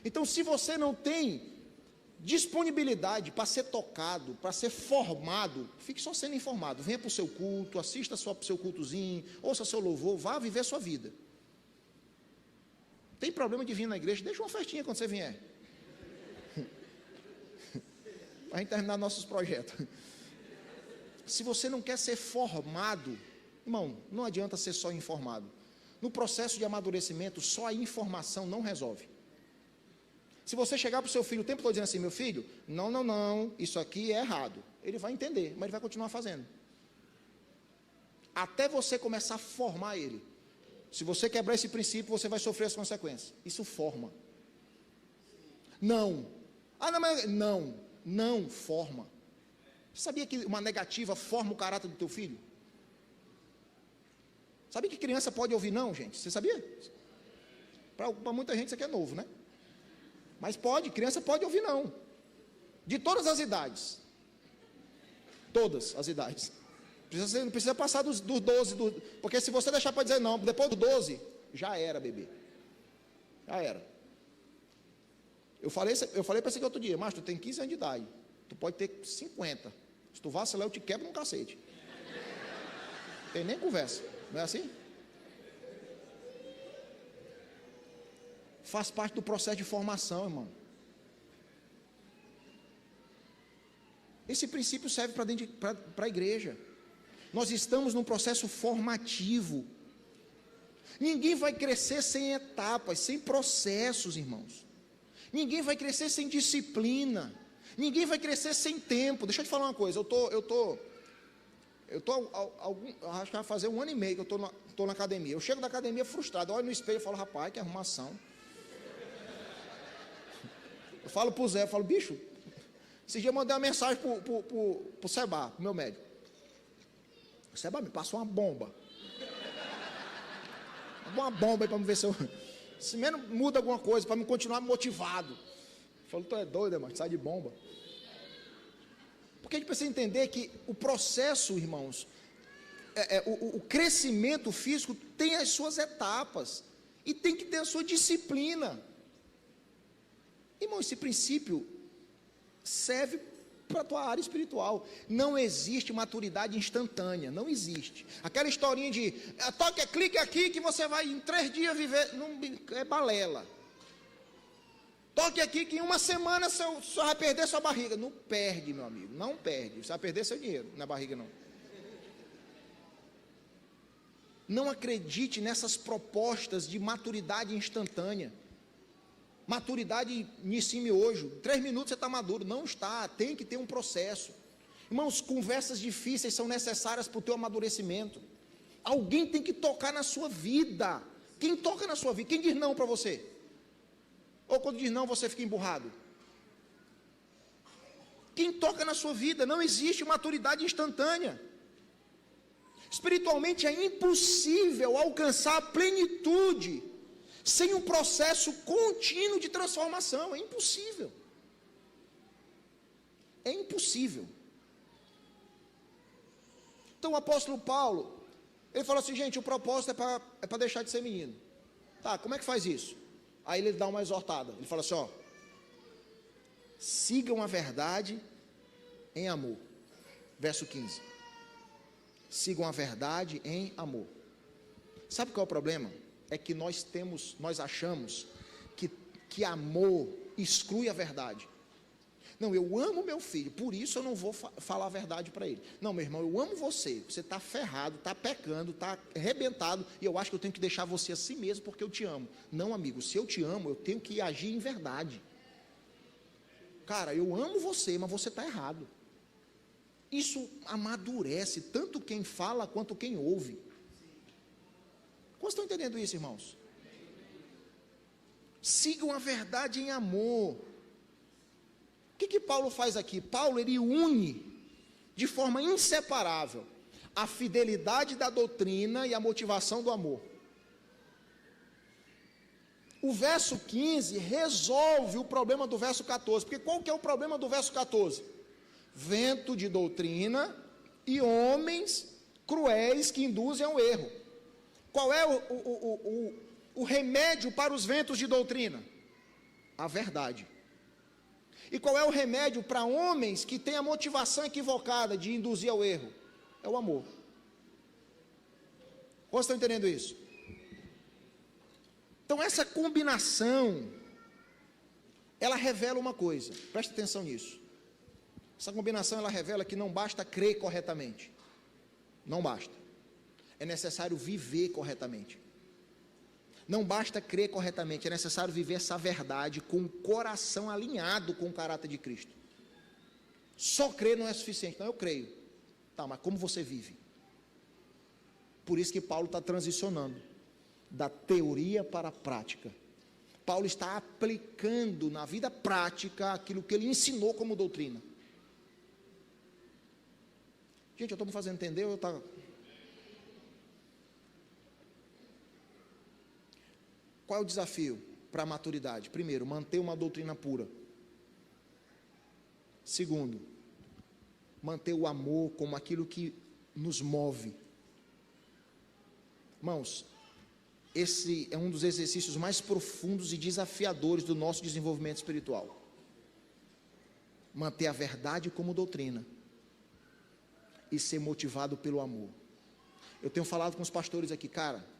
Então, se você não tem disponibilidade para ser tocado, para ser formado, fique só sendo informado. Venha para o seu culto, assista o seu cultozinho, ouça seu louvor, vá viver a sua vida. Tem problema de vir na igreja? Deixa uma festinha quando você vier. Para a gente terminar nossos projetos. Se você não quer ser formado, irmão, não adianta ser só informado. No processo de amadurecimento, só a informação não resolve. Se você chegar para o seu filho o tempo todo dizendo assim, meu filho, não, isso aqui é errado, ele vai entender, mas ele vai continuar fazendo. Até você começar a formar ele. Se você quebrar esse princípio, você vai sofrer as consequências. Isso forma. Não, forma. Você sabia que uma negativa forma o caráter do teu filho? Sabia que criança pode ouvir não, gente? Você sabia? Para muita gente isso aqui é novo, né? Mas criança pode ouvir não. De todas as idades. Todas as idades. Não precisa passar dos 12, porque se você deixar para dizer não, depois do 12, já era, bebê. Já era. Eu falei para você aqui outro dia, mas tu tem 15 anos de idade, tu pode ter 50. Se tu vacilar, eu te quebro no cacete. Não tem nem conversa, não é assim? Faz parte do processo de formação, irmão. Esse princípio serve para a igreja. Nós estamos num processo formativo. Ninguém vai crescer sem etapas, sem processos, irmãos. Ninguém vai crescer sem disciplina. Ninguém vai crescer sem tempo. Deixa eu te falar uma coisa. Acho que vai fazer 1 ano e meio que eu estou na academia. Eu chego da academia frustrado, olho no espelho e falo, rapaz, que arrumação. Eu falo para o Zé, bicho, esse dia eu mandei uma mensagem para o Seba, meu médico. Seba, me passou uma bomba. Uma bomba aí para me ver se menos muda alguma coisa, para me continuar motivado. Eu falo, tu é doido, mano, sai de bomba. Porque a gente precisa entender que o processo, irmãos, o crescimento físico tem as suas etapas e tem que ter a sua disciplina. Irmão, esse princípio serve para a tua área espiritual. Não existe maturidade instantânea, não existe. Aquela historinha de toque, clique aqui que você vai em 3 dias viver, não, é balela. Toque aqui que em 1 semana você vai perder sua barriga. Não perde, meu amigo, não perde. Você vai perder seu dinheiro, não é barriga não. Não acredite nessas propostas de maturidade instantânea. Maturidade em cima hoje, 3 minutos você está maduro. Não está, tem que ter um processo. Irmãos, conversas difíceis são necessárias para o teu amadurecimento. Alguém tem que tocar na sua vida. Quem toca na sua vida? Quem diz não para você? Ou quando diz não, você fica emburrado? Quem toca na sua vida? Não existe maturidade instantânea. Espiritualmente é impossível alcançar a plenitude sem um processo contínuo de transformação. É impossível. É impossível. Então o apóstolo Paulo, ele falou assim, gente, o propósito é para deixar de ser menino. Tá, como é que faz isso? Aí ele dá uma exortada, ele fala assim, ó, sigam a verdade em amor. Verso 15. Sigam a verdade em amor. Sabe qual é o problema? É que nós achamos que amor exclui a verdade. Não, eu amo meu filho, por isso eu não vou falar a verdade para ele. Não, meu irmão, eu amo você está ferrado, está pecando, está arrebentado, e eu acho que eu tenho que deixar você assim mesmo, porque eu te amo. Não, amigo, se eu te amo, eu tenho que agir em verdade. Cara, eu amo você, mas você está errado. Isso amadurece, tanto quem fala, quanto quem ouve. Como estão entendendo isso, irmãos? Sigam a verdade em amor. O que Paulo faz aqui? Paulo, ele une de forma inseparável a fidelidade da doutrina e a motivação do amor. O verso 15 resolve o problema do verso 14, porque qual que é o problema do verso 14? Vento de doutrina e homens cruéis que induzem ao erro. Qual é o remédio para os ventos de doutrina? A verdade. E qual é o remédio para homens que têm a motivação equivocada de induzir ao erro? É o amor. Vocês estão entendendo isso? Então essa combinação, ela revela uma coisa, preste atenção nisso. Essa combinação, ela revela que não basta crer corretamente. Não basta. É necessário viver corretamente. Não basta crer corretamente, é necessário viver essa verdade com o coração alinhado com o caráter de Cristo. Só crer não é suficiente. Não, eu creio. Tá, mas como você vive? Por isso que Paulo está transicionando da teoria para a prática. Paulo está aplicando na vida prática aquilo que ele ensinou como doutrina. Gente, eu estou me fazendo entender ou eu estou... Qual é o desafio para a maturidade? Primeiro, manter uma doutrina pura. Segundo, manter o amor como aquilo que nos move. Irmãos, esse é um dos exercícios mais profundos e desafiadores do nosso desenvolvimento espiritual. Manter a verdade como doutrina e ser motivado pelo amor. Eu tenho falado com os pastores aqui, cara,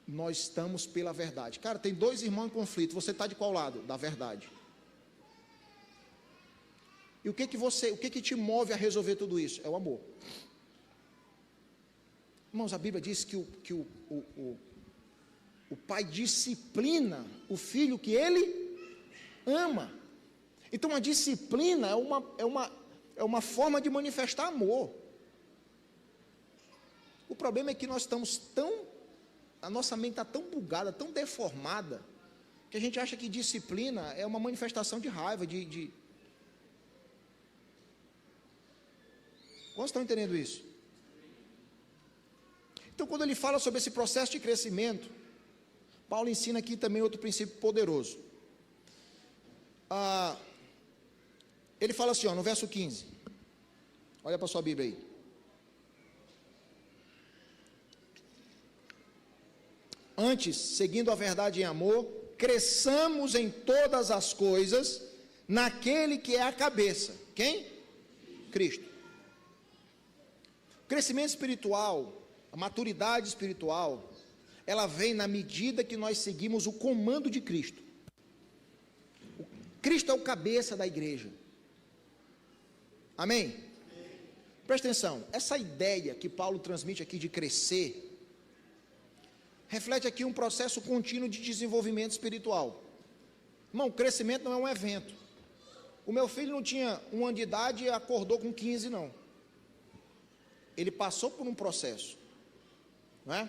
nós estamos pela verdade. Cara, tem dois irmãos em conflito, você está de qual lado? Da verdade. E o que te move a resolver tudo isso? É o amor. Irmãos, a Bíblia diz que o pai disciplina o filho que ele ama. Então a disciplina é uma forma de manifestar amor. O problema é que nós estamos a nossa mente está tão bugada, tão deformada, que a gente acha que disciplina é uma manifestação de raiva, Quantos estão entendendo isso? Então, quando ele fala sobre esse processo de crescimento, Paulo ensina aqui também outro princípio poderoso. Ele fala assim, no verso 15, olha para a sua Bíblia aí. Antes, seguindo a verdade em amor, cresçamos em todas as coisas naquele que é a cabeça. Quem? Cristo. O crescimento espiritual, a maturidade espiritual, ela vem na medida que nós seguimos o comando de Cristo. Cristo é o cabeça da igreja. Amém? Presta atenção, essa ideia que Paulo transmite aqui de crescer, reflete aqui um processo contínuo de desenvolvimento espiritual. Irmão, crescimento não é um evento. O meu filho não tinha 1 ano de idade e acordou com 15, não. Ele passou por um processo, não é?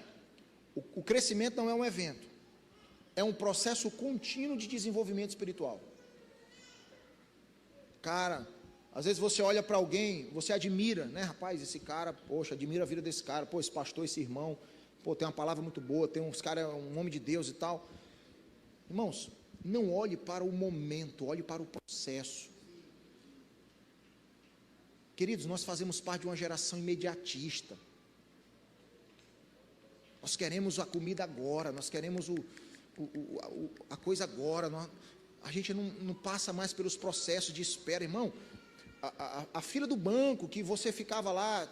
O crescimento não é um evento, é um processo contínuo de desenvolvimento espiritual. Cara, às vezes você olha para alguém, você admira, né, rapaz, esse cara, poxa, admira a vida desse cara, pô, esse pastor, esse irmão, pô, tem uma palavra muito boa, tem uns caras, um homem de Deus e tal. Irmãos, não olhe para o momento, olhe para o processo. Queridos, nós fazemos parte de uma geração imediatista. Nós queremos a comida agora, nós queremos a coisa agora. A gente não passa mais pelos processos de espera, irmão. A fila do banco, que você ficava lá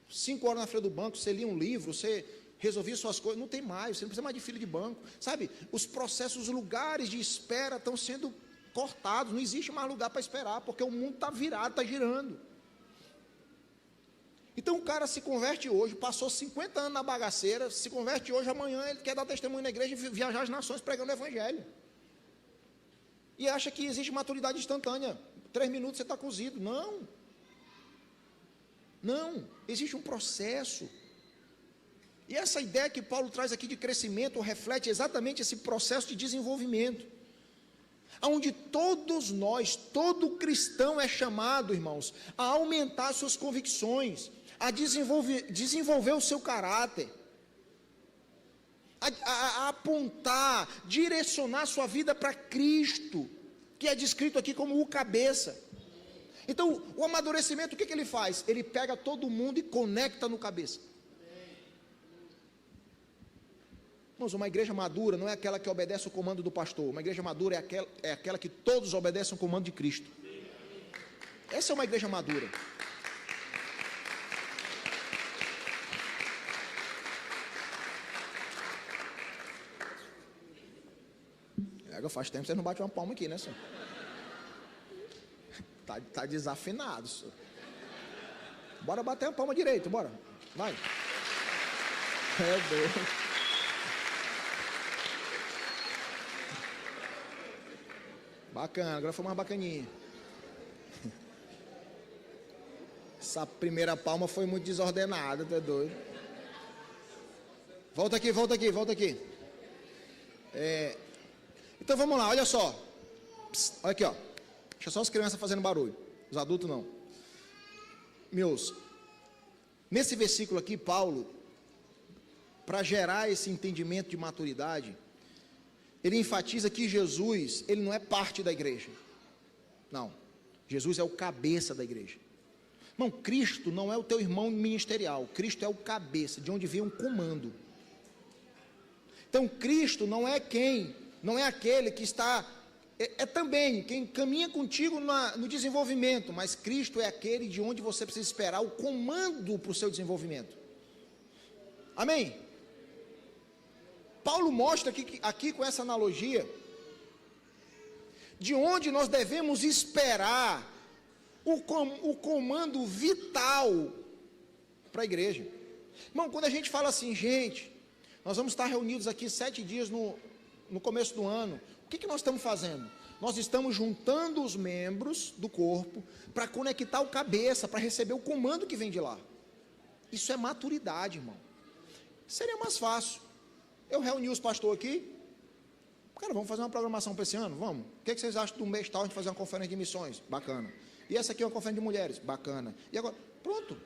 5 horas na fila do banco, você lia um livro, você resolvia suas coisas, não tem mais, você não precisa mais de fila de banco, sabe? Os processos, os lugares de espera estão sendo cortados, não existe mais lugar para esperar, porque o mundo está virado, está girando. Então o cara se converte hoje, passou 50 anos na bagaceira, se converte hoje, amanhã ele quer dar testemunho na igreja e viajar as nações pregando o evangelho. E acha que existe maturidade instantânea, 3 minutos você está cozido. Não, existe um processo. E essa ideia que Paulo traz aqui de crescimento reflete exatamente esse processo de desenvolvimento, onde todos nós, todo cristão é chamado, irmãos, a aumentar suas convicções, a desenvolver o seu caráter, a apontar, direcionar sua vida para Cristo, que é descrito aqui como o cabeça. Então, o amadurecimento, o que ele faz? Ele pega todo mundo e conecta no cabeça. Irmãos, uma igreja madura não é aquela que obedece o comando do pastor. Uma igreja madura é aquela que todos obedecem o comando de Cristo. Essa é uma igreja madura. Faz tempo que você não bate uma palma aqui, né, senhor? Tá desafinado, senhor. Bora bater uma palma direito, bora. Vai. É Deus. Bacana, agora foi mais bacaninha. Essa primeira palma foi muito desordenada, tu é doido. Volta aqui, volta aqui, volta aqui. Então vamos lá, olha só. Psst, olha aqui, ó. Deixa só as crianças fazendo barulho. Os adultos não. Meus, nesse versículo aqui, Paulo, para gerar esse entendimento de maturidade, ele enfatiza que Jesus, ele não é parte da igreja. Não. Jesus é o cabeça da igreja. Irmão, Cristo não é o teu irmão ministerial. Cristo é o cabeça, de onde vem um comando. Então, Cristo não é aquele que está, também quem caminha contigo no desenvolvimento, mas Cristo é aquele de onde você precisa esperar o comando para o seu desenvolvimento. Amém? Paulo mostra aqui com essa analogia, de onde nós devemos esperar o comando vital para a igreja. Irmão, quando a gente fala assim, gente, nós vamos estar reunidos aqui 7 dias no começo do ano, o que nós estamos fazendo? Nós estamos juntando os membros do corpo para conectar o cabeça, para receber o comando que vem de lá. Isso é maturidade, irmão. Seria mais fácil eu reunir os pastores aqui, cara, vamos fazer uma programação para esse ano? Vamos. O que vocês acham do mês tal a gente fazer uma conferência de missões? Bacana. E essa aqui é uma conferência de mulheres? Bacana. E agora, pronto.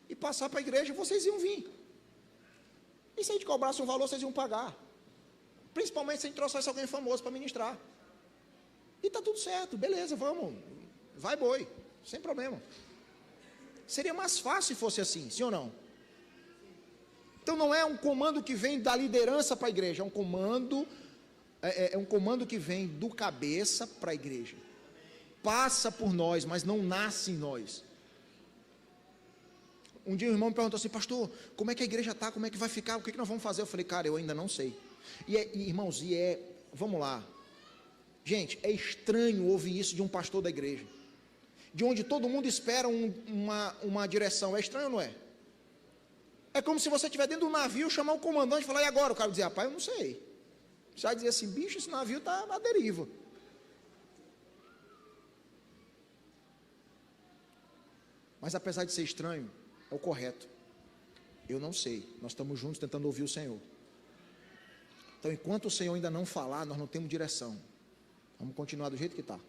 E passar para a igreja, vocês iam vir. E se a gente cobrasse um valor, vocês iam pagar. Principalmente se a gente trouxesse alguém famoso para ministrar. E está tudo certo, beleza, vamos. Vai boi, sem problema. Seria mais fácil se fosse assim, sim ou não? Então não é um comando que vem da liderança para a igreja, é um comando que vem do cabeça para a igreja. Passa por nós, mas não nasce em nós. Um dia o irmão me perguntou assim, pastor, como é que a igreja está, como é que vai ficar, o que nós vamos fazer? Eu falei, cara, eu ainda não sei. Irmãos, vamos lá. Gente, é estranho ouvir isso de um pastor da igreja, de onde todo mundo espera uma direção. É estranho ou não é? É como se você estiver dentro do navio, chamar o comandante e falar, e agora? O cara dizer, rapaz, eu não sei. Você vai dizer assim, bicho, esse navio está na deriva. Mas apesar de ser estranho, é o correto. Eu não sei, nós estamos juntos tentando ouvir o Senhor. Então, enquanto o Senhor ainda não falar, nós não temos direção. Vamos continuar do jeito que está.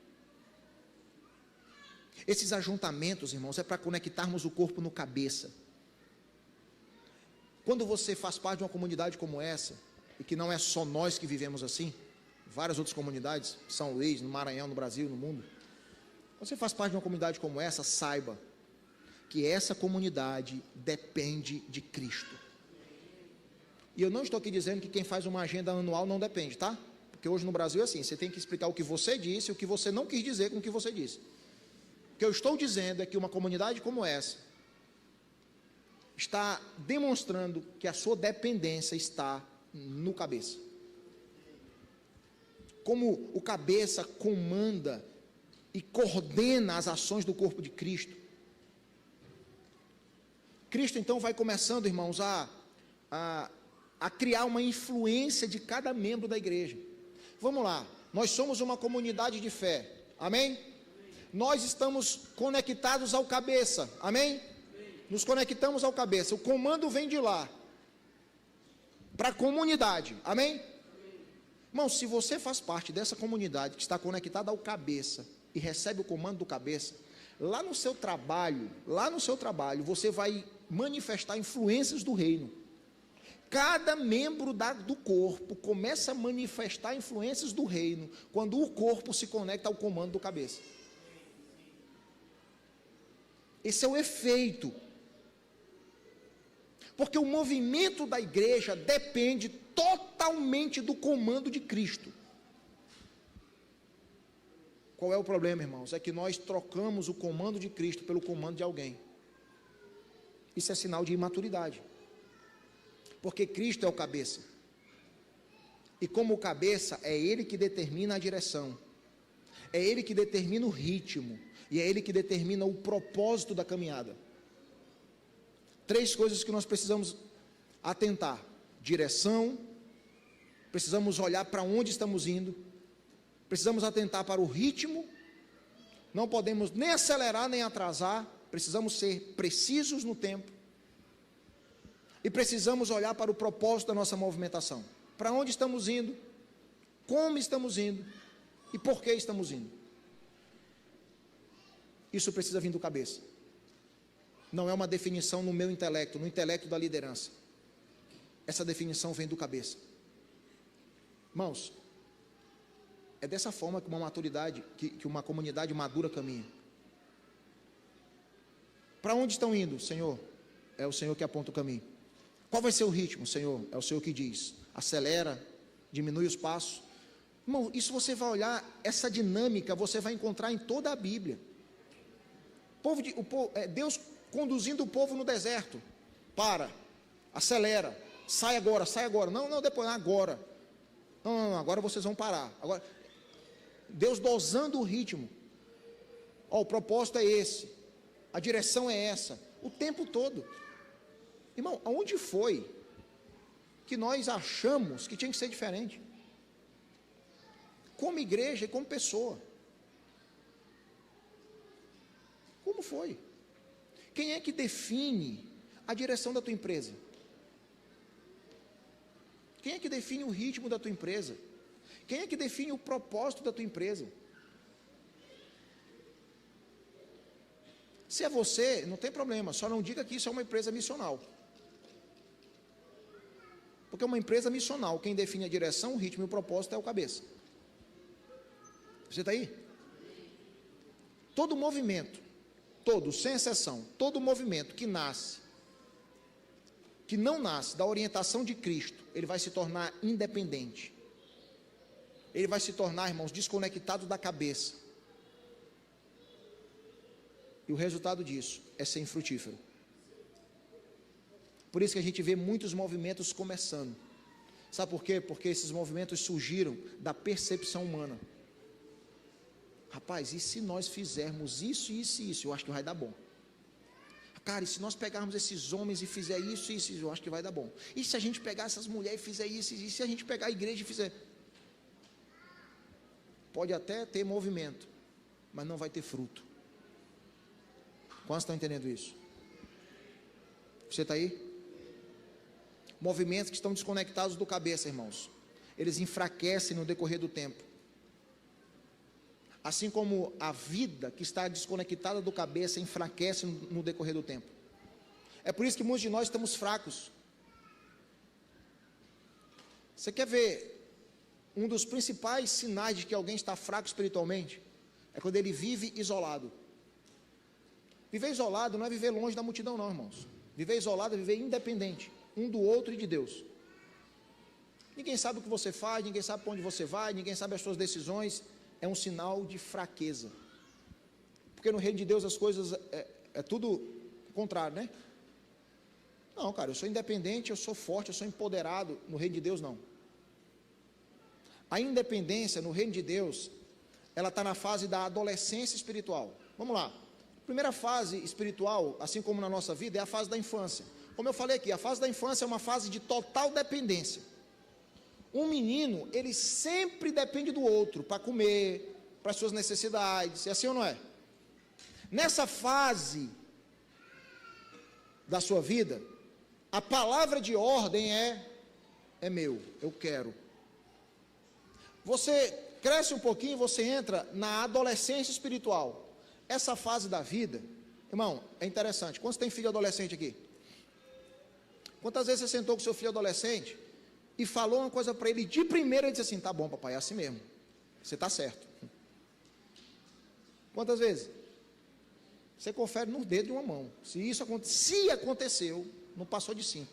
Esses ajuntamentos, irmãos, é para conectarmos o corpo no cabeça. Quando você faz parte de uma comunidade como essa, e que não é só nós que vivemos assim, várias outras comunidades, São Luís, no Maranhão, no Brasil, no mundo. Quando você faz parte de uma comunidade como essa, saiba que essa comunidade depende de Cristo. E eu não estou aqui dizendo que quem faz uma agenda anual não depende, tá? Porque hoje no Brasil é assim, você tem que explicar o que você disse e o que você não quis dizer com o que você disse. O que eu estou dizendo é que uma comunidade como essa está demonstrando que a sua dependência está no cabeça. Como o cabeça comanda e coordena as ações do corpo de Cristo. Cristo então vai começando, irmãos, a criar uma influência de cada membro da igreja. Vamos lá, nós somos uma comunidade de fé, amém? Nós estamos conectados ao cabeça, amém? Nos conectamos ao cabeça, o comando vem de lá, para a comunidade, amém? Irmão, se você faz parte dessa comunidade que está conectada ao cabeça, e recebe o comando do cabeça, lá no seu trabalho, você vai manifestar influências do reino. Cada membro do corpo começa a manifestar influências do reino, quando o corpo se conecta ao comando do cabeça. Esse é o efeito. Porque o movimento da igreja depende totalmente do comando de Cristo. Qual é o problema, irmãos? É que nós trocamos o comando de Cristo pelo comando de alguém. Isso é sinal de imaturidade. Porque Cristo é o cabeça. E como o cabeça, é Ele que determina a direção. É Ele que determina o ritmo. E é Ele que determina o propósito da caminhada. 3 coisas que nós precisamos atentar: direção, precisamos olhar para onde estamos indo, Precisamos atentar para o ritmo, não podemos nem acelerar nem atrasar, precisamos ser precisos no tempo, e precisamos olhar para o propósito da nossa movimentação, para onde estamos indo, como estamos indo, e por que estamos indo. Isso precisa vir do cabeça, não é uma definição no meu intelecto, no intelecto da liderança, essa definição vem do cabeça. Irmãos, é dessa forma que uma maturidade, que uma comunidade madura caminha. Para onde estão indo, Senhor? É o Senhor que aponta o caminho. Qual vai ser o ritmo, Senhor? É o Senhor que diz. Acelera, diminui os passos. Irmão, isso você vai olhar, essa dinâmica você vai encontrar em toda a Bíblia. Deus conduzindo o povo no deserto. Para, acelera, sai agora. Não, depois, agora. Não, agora vocês vão parar. Agora, Deus dosando o ritmo. O propósito é esse, a direção é essa, o tempo todo. Irmão, aonde foi que nós achamos que tinha que ser diferente? Como igreja e como pessoa. Como foi? Quem é que define a direção da tua empresa? Quem é que define o ritmo da tua empresa? Quem é que define o propósito da tua empresa? Se é você, não tem problema, só não diga que isso é uma empresa missional. Porque uma empresa missional, quem define a direção, o ritmo e o propósito é o cabeça. Você está aí? Todo movimento, sem exceção, todo movimento que não nasce da orientação de Cristo, ele vai se tornar independente. Ele vai se tornar, irmãos, desconectado da cabeça. E o resultado disso é ser infrutífero. Por isso que a gente vê muitos movimentos começando. Sabe por quê? Porque esses movimentos surgiram da percepção humana. Rapaz, e se nós fizermos isso, eu acho que vai dar bom. Cara, e se nós pegarmos esses homens e fizer isso, eu acho que vai dar bom. E se a gente pegar essas mulheres e fizer isso, e se a gente pegar a igreja e fizer... Pode até ter movimento, mas não vai ter fruto. Quantos estão entendendo isso? Você está aí? Movimentos que estão desconectados do cabeça, irmãos. Eles enfraquecem no decorrer do tempo. Assim como a vida que está desconectada do cabeça enfraquece no decorrer do tempo. É por isso que muitos de nós estamos fracos. Você quer ver um dos principais sinais de que alguém está fraco espiritualmente? É quando ele vive isolado. Viver isolado não é viver longe da multidão não, irmãos. Viver isolado é viver independente, um do outro e de Deus. Ninguém sabe o que você faz, ninguém sabe para onde você vai, ninguém sabe as suas decisões. É um sinal de fraqueza. Porque no reino de Deus as coisas é tudo contrário, né? Não, cara, eu sou independente, eu sou forte, eu sou empoderado. No reino de Deus, não. A independência no reino de Deus, ela está na fase da adolescência espiritual. Vamos lá. A primeira fase espiritual, assim como na nossa vida, é a fase da infância. Como eu falei aqui, a fase da infância é uma fase de total dependência. Um menino, ele sempre depende do outro para comer, para as suas necessidades, é assim ou não é? Nessa fase da sua vida, a palavra de ordem é meu, eu quero. Você cresce um pouquinho, você entra na adolescência espiritual. Essa fase da vida, irmão, é interessante. Quantos tem filho adolescente aqui? Quantas vezes você sentou com seu filho adolescente e falou uma coisa para ele, de primeira ele disse assim, tá bom papai, é assim mesmo, você está certo. Quantas vezes? Você confere no dedo de uma mão, se aconteceu, não passou de 5,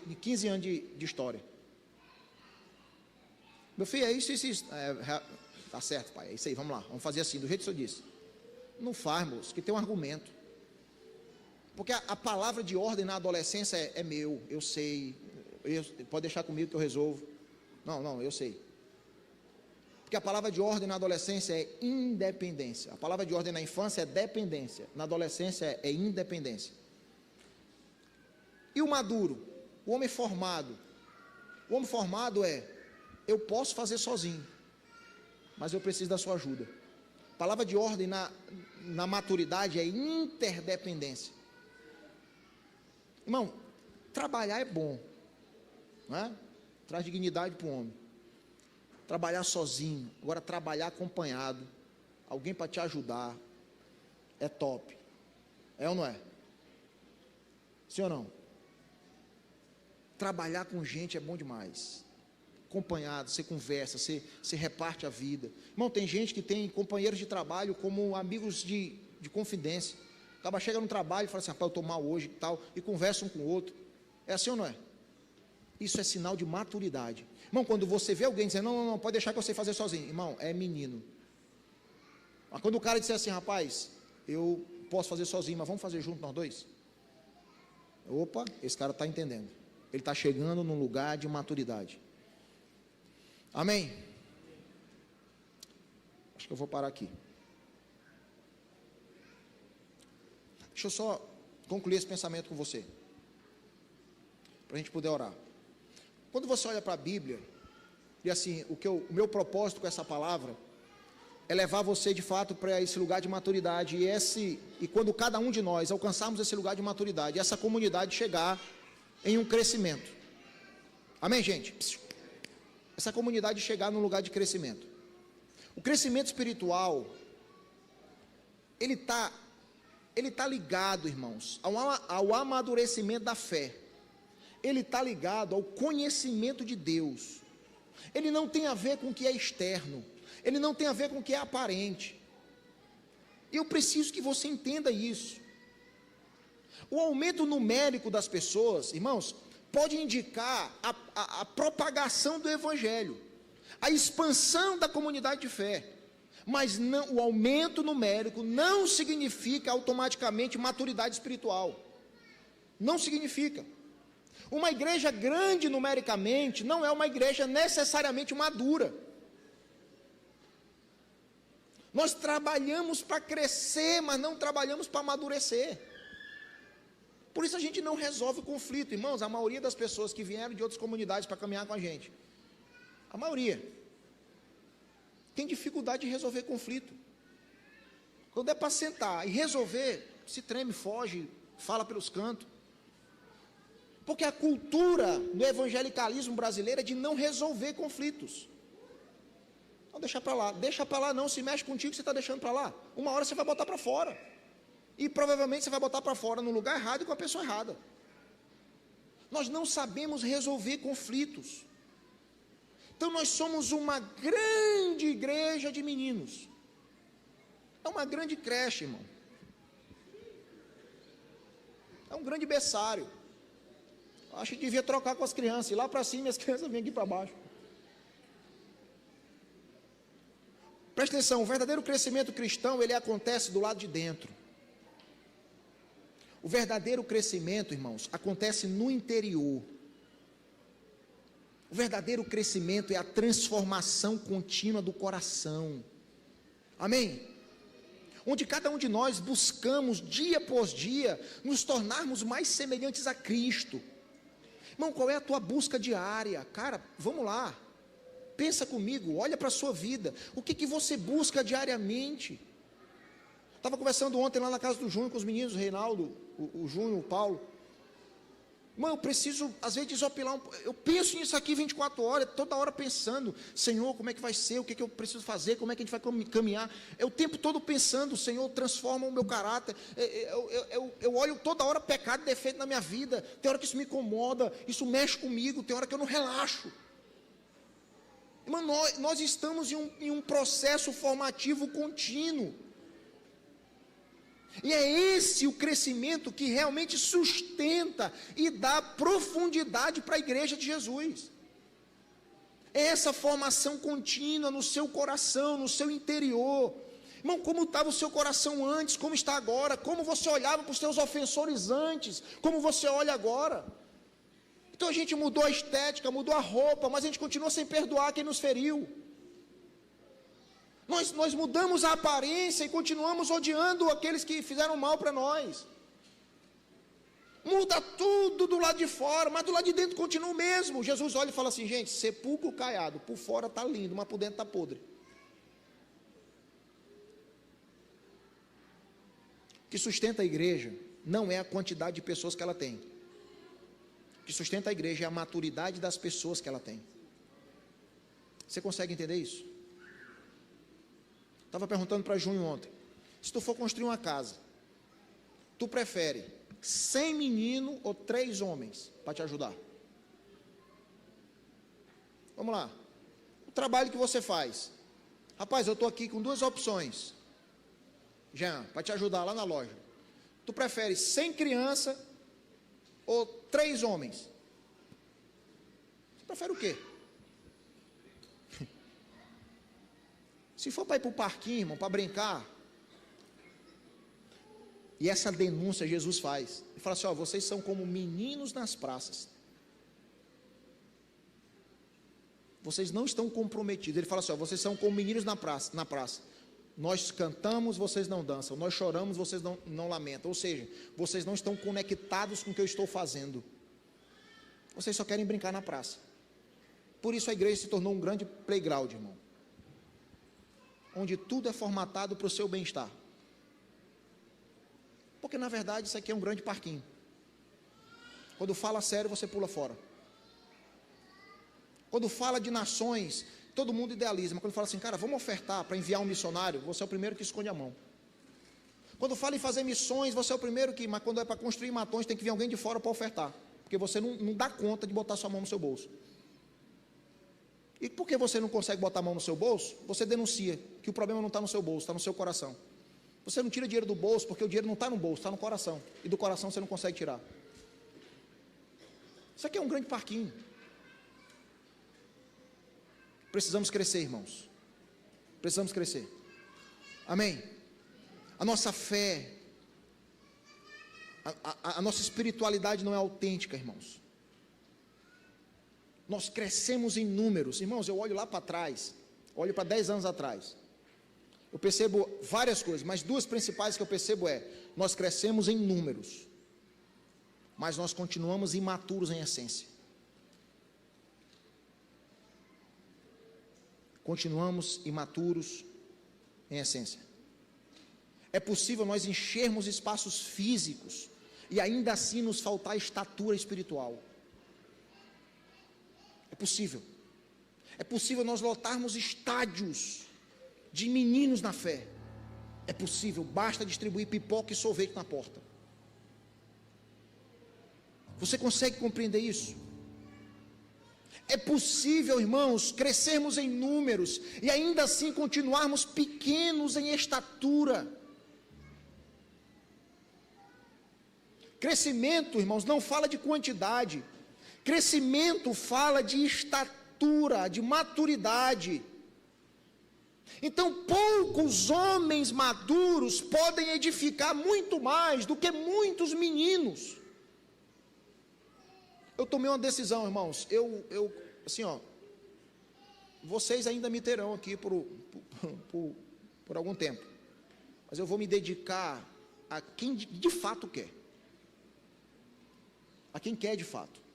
de 15 anos de história. Meu filho, é isso, tá certo pai, é isso aí, vamos lá, vamos fazer assim, do jeito que o senhor disse. Não faz, moço, que tem um argumento, porque a palavra de ordem na adolescência é meu, eu sei, pode deixar comigo que eu resolvo. Não, eu sei. Porque a palavra de ordem na adolescência é independência. A palavra de ordem na infância é dependência. Na adolescência é independência. E o maduro? O homem formado. O homem formado eu posso fazer sozinho. mas eu preciso da sua ajuda. A palavra de ordem na maturidade é interdependência. Irmão, trabalhar é bom, não é? Traz dignidade para o homem. Trabalhar sozinho, agora trabalhar acompanhado, alguém para te ajudar, é top. É ou não é? Sim ou não? Trabalhar com gente é bom demais. Acompanhado, você conversa, você reparte a vida. Irmão, tem gente que tem companheiros de trabalho como amigos de confidência. Acaba, chega no trabalho e fala assim: rapaz, eu estou mal hoje e tal, e conversa um com o outro. É assim ou não é? Isso é sinal de maturidade. Irmão, quando você vê alguém dizendo: não, pode deixar que eu sei fazer sozinho. Irmão, é menino. Mas quando o cara disser assim: rapaz, eu posso fazer sozinho, mas vamos fazer junto nós dois? Opa, esse cara está entendendo. Ele está chegando num lugar de maturidade. Amém? Acho que eu vou parar aqui. Deixa eu só concluir esse pensamento com você, para a gente poder orar. Quando você olha para a Bíblia, e assim, o meu propósito com essa palavra é levar você de fato para esse lugar de maturidade, e quando cada um de nós alcançarmos esse lugar de maturidade, essa comunidade chegar em um crescimento. Amém, gente? Essa comunidade chegar num lugar de crescimento. O crescimento espiritual, ele está ligado, irmãos, ao amadurecimento da fé. Ele está ligado ao conhecimento de Deus. Ele não tem a ver com o que é externo. Ele não tem a ver com o que é aparente. Eu preciso que você entenda isso. O aumento numérico das pessoas, irmãos, pode indicar a propagação do Evangelho, a expansão da comunidade de fé, mas não, o aumento numérico não significa automaticamente maturidade espiritual. Não significa. Uma igreja grande numericamente não é uma igreja necessariamente madura. Nós trabalhamos para crescer, mas não trabalhamos para amadurecer. Por isso a gente não resolve conflito, irmãos. A maioria das pessoas que vieram de outras comunidades para caminhar com a gente, a maioria tem dificuldade de resolver conflito. Quando é para sentar e resolver, se treme, foge, fala pelos cantos. Porque a cultura do evangelicalismo brasileiro é de não resolver conflitos. Não, deixa para lá, não se mexe contigo, você está deixando para lá. Uma hora você vai botar para fora. E provavelmente você vai botar para fora no lugar errado e com a pessoa errada. Nós não sabemos resolver conflitos. Então nós somos uma grande igreja de meninos. É uma grande creche, irmão. É um grande berçário. Acho que devia trocar com as crianças. Ir lá para cima e as crianças vêm aqui para baixo. Presta atenção, o verdadeiro crescimento cristão, ele acontece do lado de dentro. O verdadeiro crescimento, irmãos, acontece no interior. O verdadeiro crescimento é a transformação contínua do coração. Amém? Onde cada um de nós buscamos, dia após dia, nos tornarmos mais semelhantes a Cristo. Irmão, qual é a tua busca diária? Cara, vamos lá. Pensa comigo, olha para a sua vida. O que você busca diariamente? Estava conversando ontem lá na casa do Júnior com os meninos, o Reinaldo, o Júnior, o Paulo. Irmão, eu preciso, às vezes, desopilar eu penso nisso aqui 24 horas, toda hora pensando: Senhor, como é que vai ser? O que eu preciso fazer? Como é que a gente vai caminhar? É o tempo todo pensando: Senhor, transforma o meu caráter. Eu olho toda hora pecado e defeito na minha vida. Tem hora que isso me incomoda, isso mexe comigo, tem hora que eu não relaxo. Irmão, nós estamos em um processo formativo contínuo. E é esse o crescimento que realmente sustenta e dá profundidade para a igreja de Jesus. É essa formação contínua no seu coração, no seu interior. Irmão, como estava o seu coração antes, como está agora, como você olhava para os seus ofensores antes, como você olha agora. Então a gente mudou a estética, mudou a roupa, mas a gente continua sem perdoar quem nos feriu. Nós mudamos a aparência e continuamos odiando aqueles que fizeram mal para nós. Muda tudo do lado de fora, mas do lado de dentro continua o mesmo. Jesus olha e fala assim: gente, sepulcro caiado, por fora está lindo, mas por dentro está podre. O que sustenta a igreja não é a quantidade de pessoas que ela tem. O que sustenta a igreja é a maturidade das pessoas que ela tem. Você consegue entender isso? Estava perguntando para Júnior ontem. Se tu for construir uma casa, tu prefere 100 meninos ou 3 homens para te ajudar? Vamos lá. O trabalho que você faz. Rapaz, eu estou aqui com 2 opções. Jean, para te ajudar lá na loja. Tu prefere 100 crianças ou 3 homens? Você prefere o quê? Se for para ir para o parquinho, irmão, para brincar. E essa denúncia Jesus faz. Ele fala assim, ó, vocês são como meninos nas praças. Vocês não estão comprometidos. Ele fala assim, ó, vocês são como meninos na praça. Nós cantamos, vocês não dançam. Nós choramos, vocês não lamentam. Ou seja, vocês não estão conectados com o que eu estou fazendo. Vocês só querem brincar na praça. Por isso a igreja se tornou um grande playground, irmão. Onde tudo é formatado para o seu bem-estar. Porque na verdade isso aqui é um grande parquinho. Quando fala sério, você pula fora. Quando fala de nações, todo mundo idealiza. Mas quando fala assim, cara, vamos ofertar para enviar um missionário, você é o primeiro que esconde a mão. Quando fala em fazer missões, você é o primeiro que, mas quando é para construir matões, tem que vir alguém de fora para ofertar. Porque você não dá conta de botar sua mão no seu bolso. E por que você não consegue botar a mão no seu bolso? Você denuncia que o problema não está no seu bolso, está no seu coração. Você não tira dinheiro do bolso, porque o dinheiro não está no bolso, está no coração. E do coração você não consegue tirar. Isso aqui é um grande parquinho. Precisamos crescer, irmãos. Precisamos crescer. Amém? A nossa fé, a nossa espiritualidade não é autêntica, irmãos. Nós crescemos em números. Irmãos, eu olho lá para trás, olho para 10 anos atrás. Eu percebo várias coisas, mas 2 principais que eu percebo nós crescemos em números, mas nós continuamos imaturos em essência. Continuamos imaturos em essência. É possível nós enchermos espaços físicos e ainda assim nos faltar estatura espiritual. É possível. É possível nós lotarmos estádios de meninos na fé. É possível, basta distribuir pipoca e sorvete na porta. Você consegue compreender isso? É possível, irmãos, crescermos em números e ainda assim continuarmos pequenos em estatura. Crescimento, irmãos, não fala de quantidade. Crescimento fala de estatura, de maturidade. Então, poucos homens maduros podem edificar muito mais do que muitos meninos. Eu tomei uma decisão, irmãos. Assim, ó, vocês ainda me terão aqui por algum tempo. Mas eu vou me dedicar a quem de fato quer. A quem quer de fato.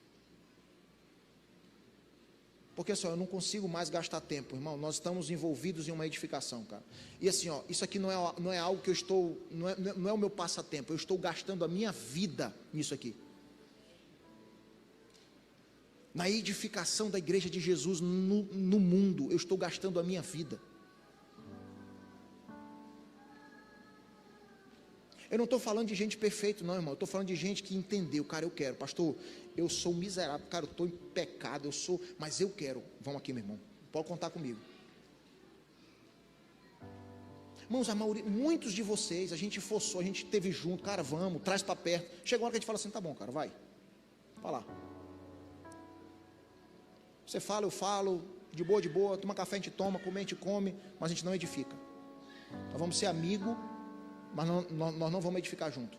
Porque assim, ó, eu não consigo mais gastar tempo, irmão. Nós estamos envolvidos em uma edificação, cara. E assim, ó, isso aqui não é algo que eu estou, não é o meu passatempo. Eu estou gastando a minha vida nisso aqui. Na edificação da igreja de Jesus no mundo, eu estou gastando a minha vida. Eu não estou falando de gente perfeita, não, irmão. Eu estou falando de gente que entendeu, cara, eu quero, pastor, eu sou miserável, cara, eu estou em pecado, mas eu quero. Vamos aqui, meu irmão, pode contar comigo. Irmãos, muitos de vocês, a gente forçou, a gente esteve junto, cara, vamos, traz para perto. Chega uma hora que a gente fala assim, tá bom, cara, vai lá. Você fala, eu falo, de boa, toma café, a gente toma, comer, a gente come, mas a gente não edifica. Nós vamos ser amigos, mas nós não vamos edificar junto.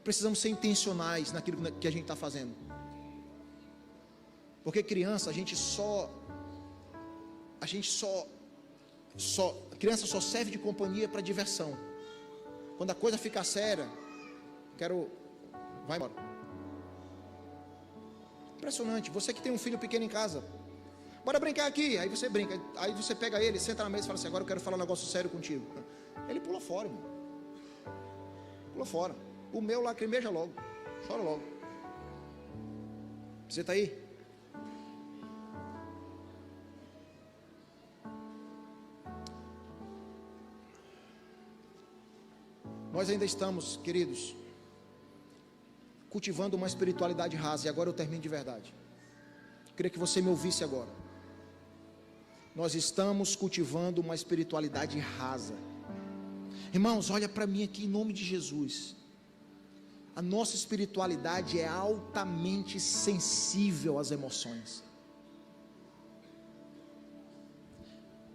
Precisamos ser intencionais naquilo que a gente está fazendo. Porque criança, criança só serve de companhia para diversão. Quando a coisa fica séria, vai embora. Impressionante, você que tem um filho pequeno em casa, bora brincar aqui, aí você brinca, aí você pega ele, senta na mesa e fala assim, agora eu quero falar um negócio sério contigo. Ele pula fora, irmão. pula fora. O meu lacrimeja logo, chora logo. Você está aí? Nós ainda estamos, queridos, cultivando uma espiritualidade rasa. E agora eu termino de verdade. Eu queria que você me ouvisse agora. Nós estamos cultivando uma espiritualidade rasa. Irmãos, olha para mim aqui em nome de Jesus. A nossa espiritualidade é altamente sensível às emoções,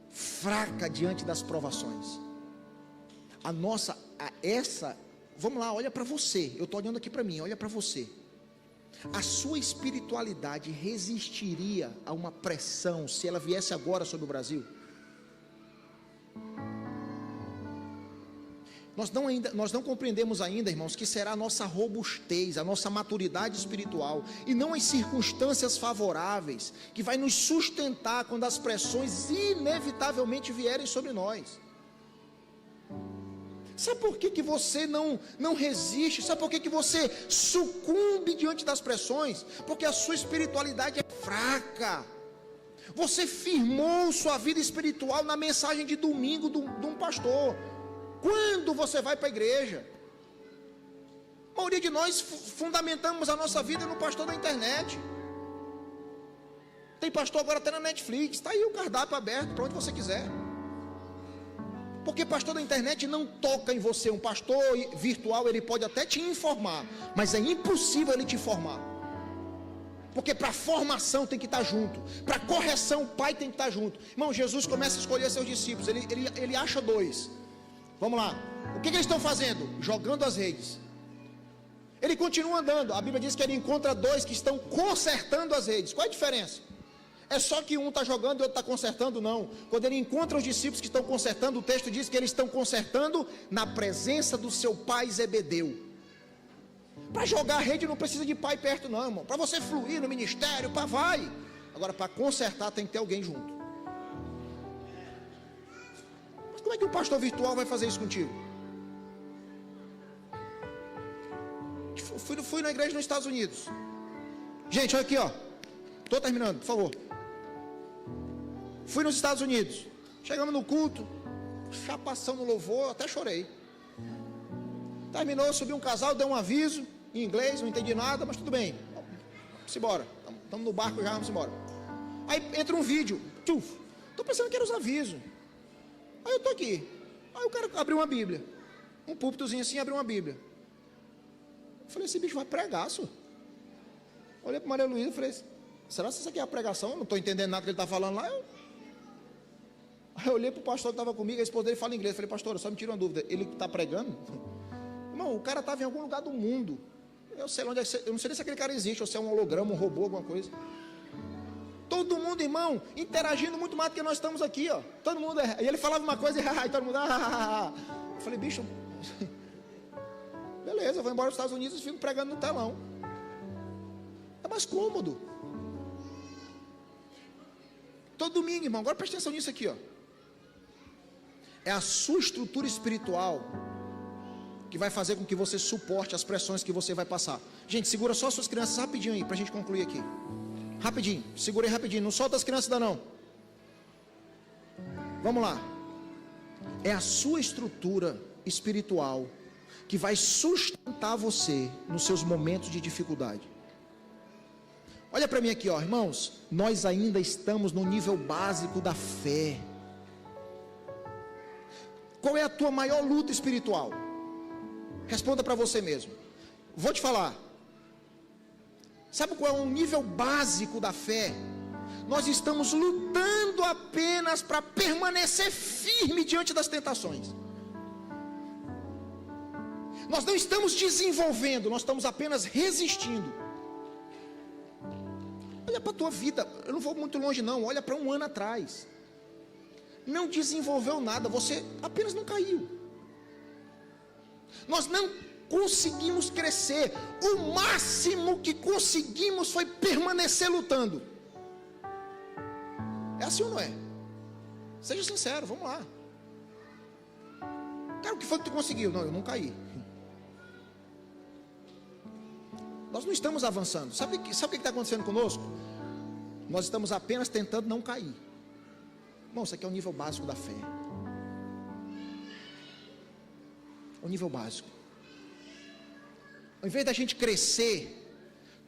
fraca diante das provações. Vamos lá, olha para você. Eu estou olhando aqui para mim, olha para você. A sua espiritualidade resistiria a uma pressão se ela viesse agora sobre o Brasil? Nós não compreendemos ainda, irmãos, que será a nossa robustez, a nossa maturidade espiritual, e não as circunstâncias favoráveis, que vai nos sustentar quando as pressões inevitavelmente vierem sobre nós. Sabe por que você não resiste? Sabe por que você sucumbe diante das pressões? Porque a sua espiritualidade é fraca. Você firmou sua vida espiritual na mensagem de domingo de um pastor. Quando você vai para a igreja? A maioria de nós fundamentamos a nossa vida no pastor da internet. Tem pastor agora até na Netflix. Está aí o cardápio aberto para onde você quiser. Porque pastor da internet não toca em você. Um pastor virtual, ele pode até te informar, mas é impossível ele te formar. Porque para formação tem que estar junto, para correção o pai tem que estar junto. Irmão, Jesus começa a escolher seus discípulos. Ele acha 2. Vamos lá, o que eles estão fazendo? Jogando as redes. Ele continua andando. A Bíblia diz que ele encontra 2 que estão consertando as redes. Qual é a diferença? É só que um está jogando e outro está consertando? Não. Quando ele encontra os discípulos que estão consertando, o texto diz que eles estão consertando na presença do seu pai Zebedeu. Para jogar a rede não precisa de pai perto não, irmão. Para você fluir no ministério, vai. Agora para consertar tem que ter alguém junto. Mas como é que um pastor virtual vai fazer isso contigo? Fui na igreja nos Estados Unidos. Gente, olha aqui, ó. Estou terminando, por favor. Fui nos Estados Unidos. Chegamos no culto, chapação no louvor, até chorei. Terminou, subiu um casal, deu um aviso em inglês, não entendi nada, mas tudo bem. Vamos embora. Estamos no barco já, vamos embora. Aí entra um vídeo. Estou pensando que eram os avisos. Aí eu estou aqui. Aí o cara abriu uma Bíblia. Um púlpitozinho assim, abriu uma Bíblia. Eu falei, esse bicho vai pregar, senhor. Olhei para Maria Luísa e falei, será que isso aqui é a pregação? Eu não estou entendendo nada que ele está falando lá. Aí eu olhei para o pastor que estava comigo, a esposa dele fala inglês. Eu falei, pastor, só me tira uma dúvida, ele está pregando? Irmão, o cara estava em algum lugar do mundo. Eu sei onde eu não sei nem se aquele cara existe, ou se é um holograma, um robô, alguma coisa. Todo mundo, irmão, interagindo muito mais do que nós estamos aqui, ó. Todo mundo, e ele falava uma coisa e todo mundo, Eu falei, bicho, beleza, eu vou embora dos Estados Unidos e fico pregando no telão. É mais cômodo. Todo domingo, irmão, agora presta atenção nisso aqui, ó. É a sua estrutura espiritual que vai fazer com que você suporte as pressões que você vai passar. Gente, segura só as suas crianças rapidinho aí, para a gente concluir aqui. Rapidinho, segura aí rapidinho, não solta as crianças ainda não. Vamos lá. É a sua estrutura espiritual que vai sustentar você nos seus momentos de dificuldade. Olha para mim aqui, ó, irmãos, nós ainda estamos no nível básico da fé. Qual é a tua maior luta espiritual? Responda para você mesmo. Vou te falar. Sabe qual é o nível básico da fé? Nós estamos lutando apenas para permanecer firme diante das tentações. Nós não estamos desenvolvendo, nós estamos apenas resistindo. Olha para a tua vida, eu não vou muito longe não, olha para um ano atrás. Não desenvolveu nada, você apenas não caiu. Nós não conseguimos crescer, o máximo que conseguimos foi permanecer lutando. É assim ou não é? Seja sincero, vamos lá. Cara, o que foi que tu conseguiu? Não, eu não caí. Nós não estamos avançando. Sabe o que está acontecendo conosco? Nós estamos apenas tentando não cair. Irmão, isso aqui é o nível básico da fé. O nível básico. Ao invés da gente crescer,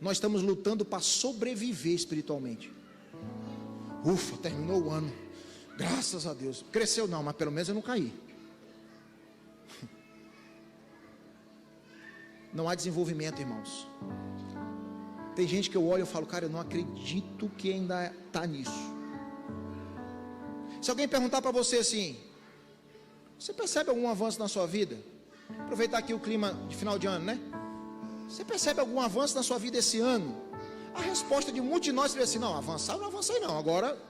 nós estamos lutando para sobreviver espiritualmente. Ufa, terminou o ano. Graças a Deus. Cresceu não, mas pelo menos eu não caí. Não há desenvolvimento, irmãos. Tem gente que eu olho e falo, cara, eu não acredito que ainda está nisso. Se alguém perguntar para você assim, você percebe algum avanço na sua vida? Aproveitar aqui o clima de final de ano, né? Você percebe algum avanço na sua vida esse ano? A resposta de muitos de nós seria assim, não, avançar eu não avancei não, agora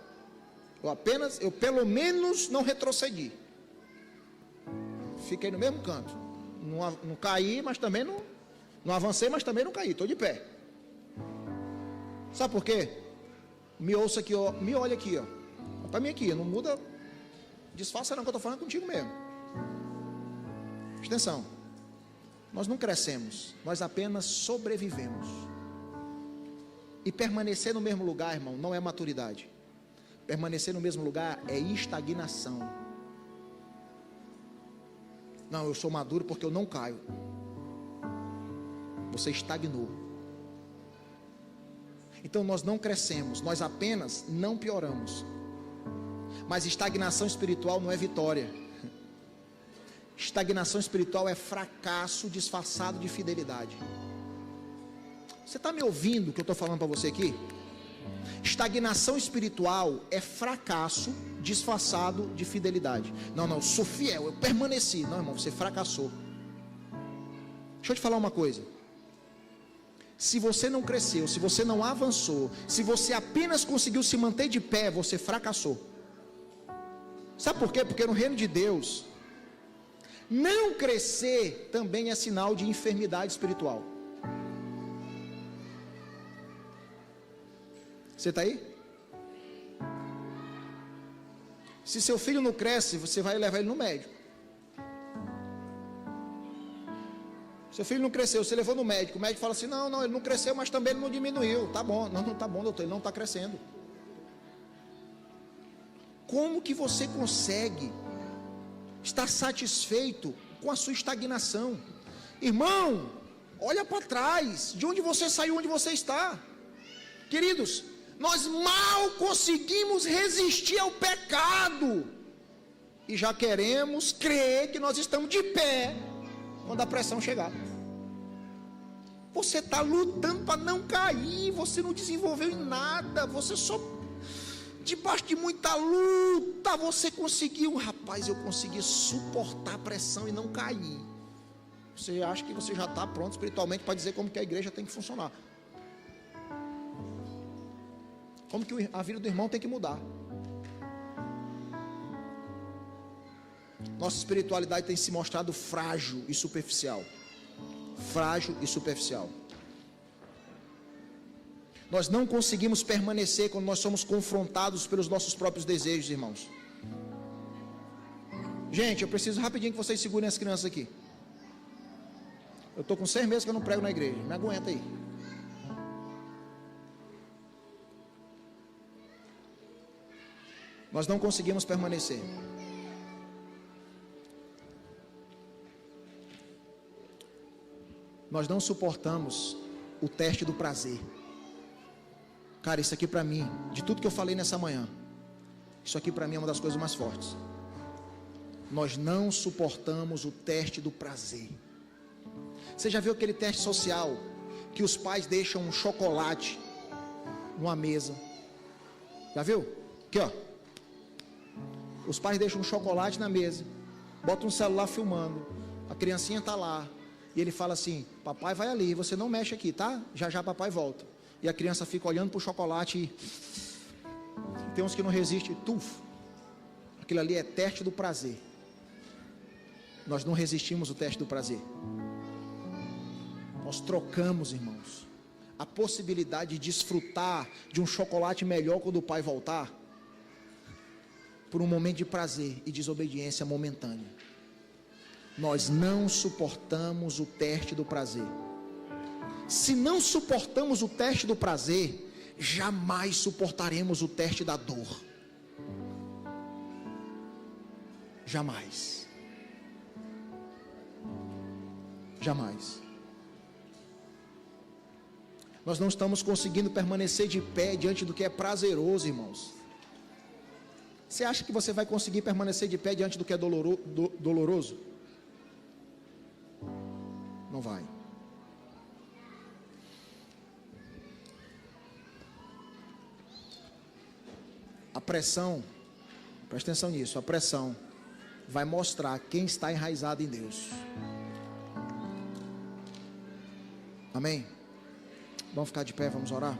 eu pelo menos não retrocedi. Fiquei no mesmo canto. Não caí, mas também não avancei, mas também não caí, estou de pé. Sabe por quê? Me ouça aqui, ó, me olha aqui, ó. Para mim aqui, não muda, disfarça não que eu estou falando contigo mesmo. Presta atenção. Nós não crescemos, nós apenas sobrevivemos. E permanecer no mesmo lugar, irmão, não é maturidade. Permanecer no mesmo lugar é estagnação. Não, eu sou maduro porque eu não caio. Você estagnou. Então nós não crescemos, nós apenas não pioramos. Mas estagnação espiritual não é vitória. Estagnação espiritual é fracasso disfarçado de fidelidade. Você está me ouvindo o que eu estou falando para você aqui? Estagnação espiritual é fracasso disfarçado de fidelidade. Não, eu sou fiel, eu permaneci. Não, irmão, você fracassou. Deixa eu te falar uma coisa. Se você não cresceu, se você não avançou, se você apenas conseguiu se manter de pé, você fracassou. Sabe por quê? Porque no reino de Deus, não crescer também é sinal de enfermidade espiritual. Você está aí? Se seu filho não cresce, você vai levar ele no médico. Seu filho não cresceu, você levou no médico. O médico fala assim, não, ele não cresceu, mas também ele não diminuiu. Tá bom, não tá bom, doutor, ele não está crescendo. Como que você consegue estar satisfeito com a sua estagnação? Irmão, olha para trás, de onde você saiu, onde você está. Queridos, nós mal conseguimos resistir ao pecado e já queremos crer que nós estamos de pé quando a pressão chegar. Você está lutando para não cair, você não desenvolveu em nada, você só debaixo de muita luta você conseguiu, rapaz, eu consegui suportar a pressão e não cair. Você acha que você já está pronto espiritualmente para dizer como que a igreja tem que funcionar, como que a vida do irmão tem que mudar. Nossa espiritualidade tem se mostrado frágil e superficial. Frágil e superficial. Nós não conseguimos permanecer quando nós somos confrontados pelos nossos próprios desejos, irmãos. Gente, eu preciso rapidinho que vocês segurem as crianças aqui. Eu estou com 6 meses que eu não prego na igreja. Me aguenta aí. Nós não conseguimos permanecer. Nós não suportamos o teste do prazer. Cara, isso aqui para mim, de tudo que eu falei nessa manhã, isso aqui para mim é uma das coisas mais fortes. Nós não suportamos o teste do prazer. Você já viu aquele teste social que os pais deixam um chocolate numa mesa? Já viu? Aqui, ó. Os pais deixam um chocolate na mesa, botam um celular filmando, a criancinha está lá, e ele fala assim, papai vai ali, você não mexe aqui, tá? Já já papai volta. E a criança fica olhando para o chocolate e tem uns que não resistem, aquilo ali é teste do prazer. Nós não resistimos o teste do prazer. Nós trocamos, irmãos, a possibilidade de desfrutar de um chocolate melhor quando o pai voltar, por um momento de prazer e desobediência momentânea. Nós não suportamos o teste do prazer. Se não suportamos o teste do prazer, jamais suportaremos o teste da dor. Jamais. Jamais. Nós não estamos conseguindo permanecer de pé diante do que é prazeroso, irmãos. Você acha que você vai conseguir permanecer de pé diante do que é doloroso? Não vai. A pressão, presta atenção nisso, a pressão vai mostrar quem está enraizado em Deus. Amém? Vamos ficar de pé, vamos orar?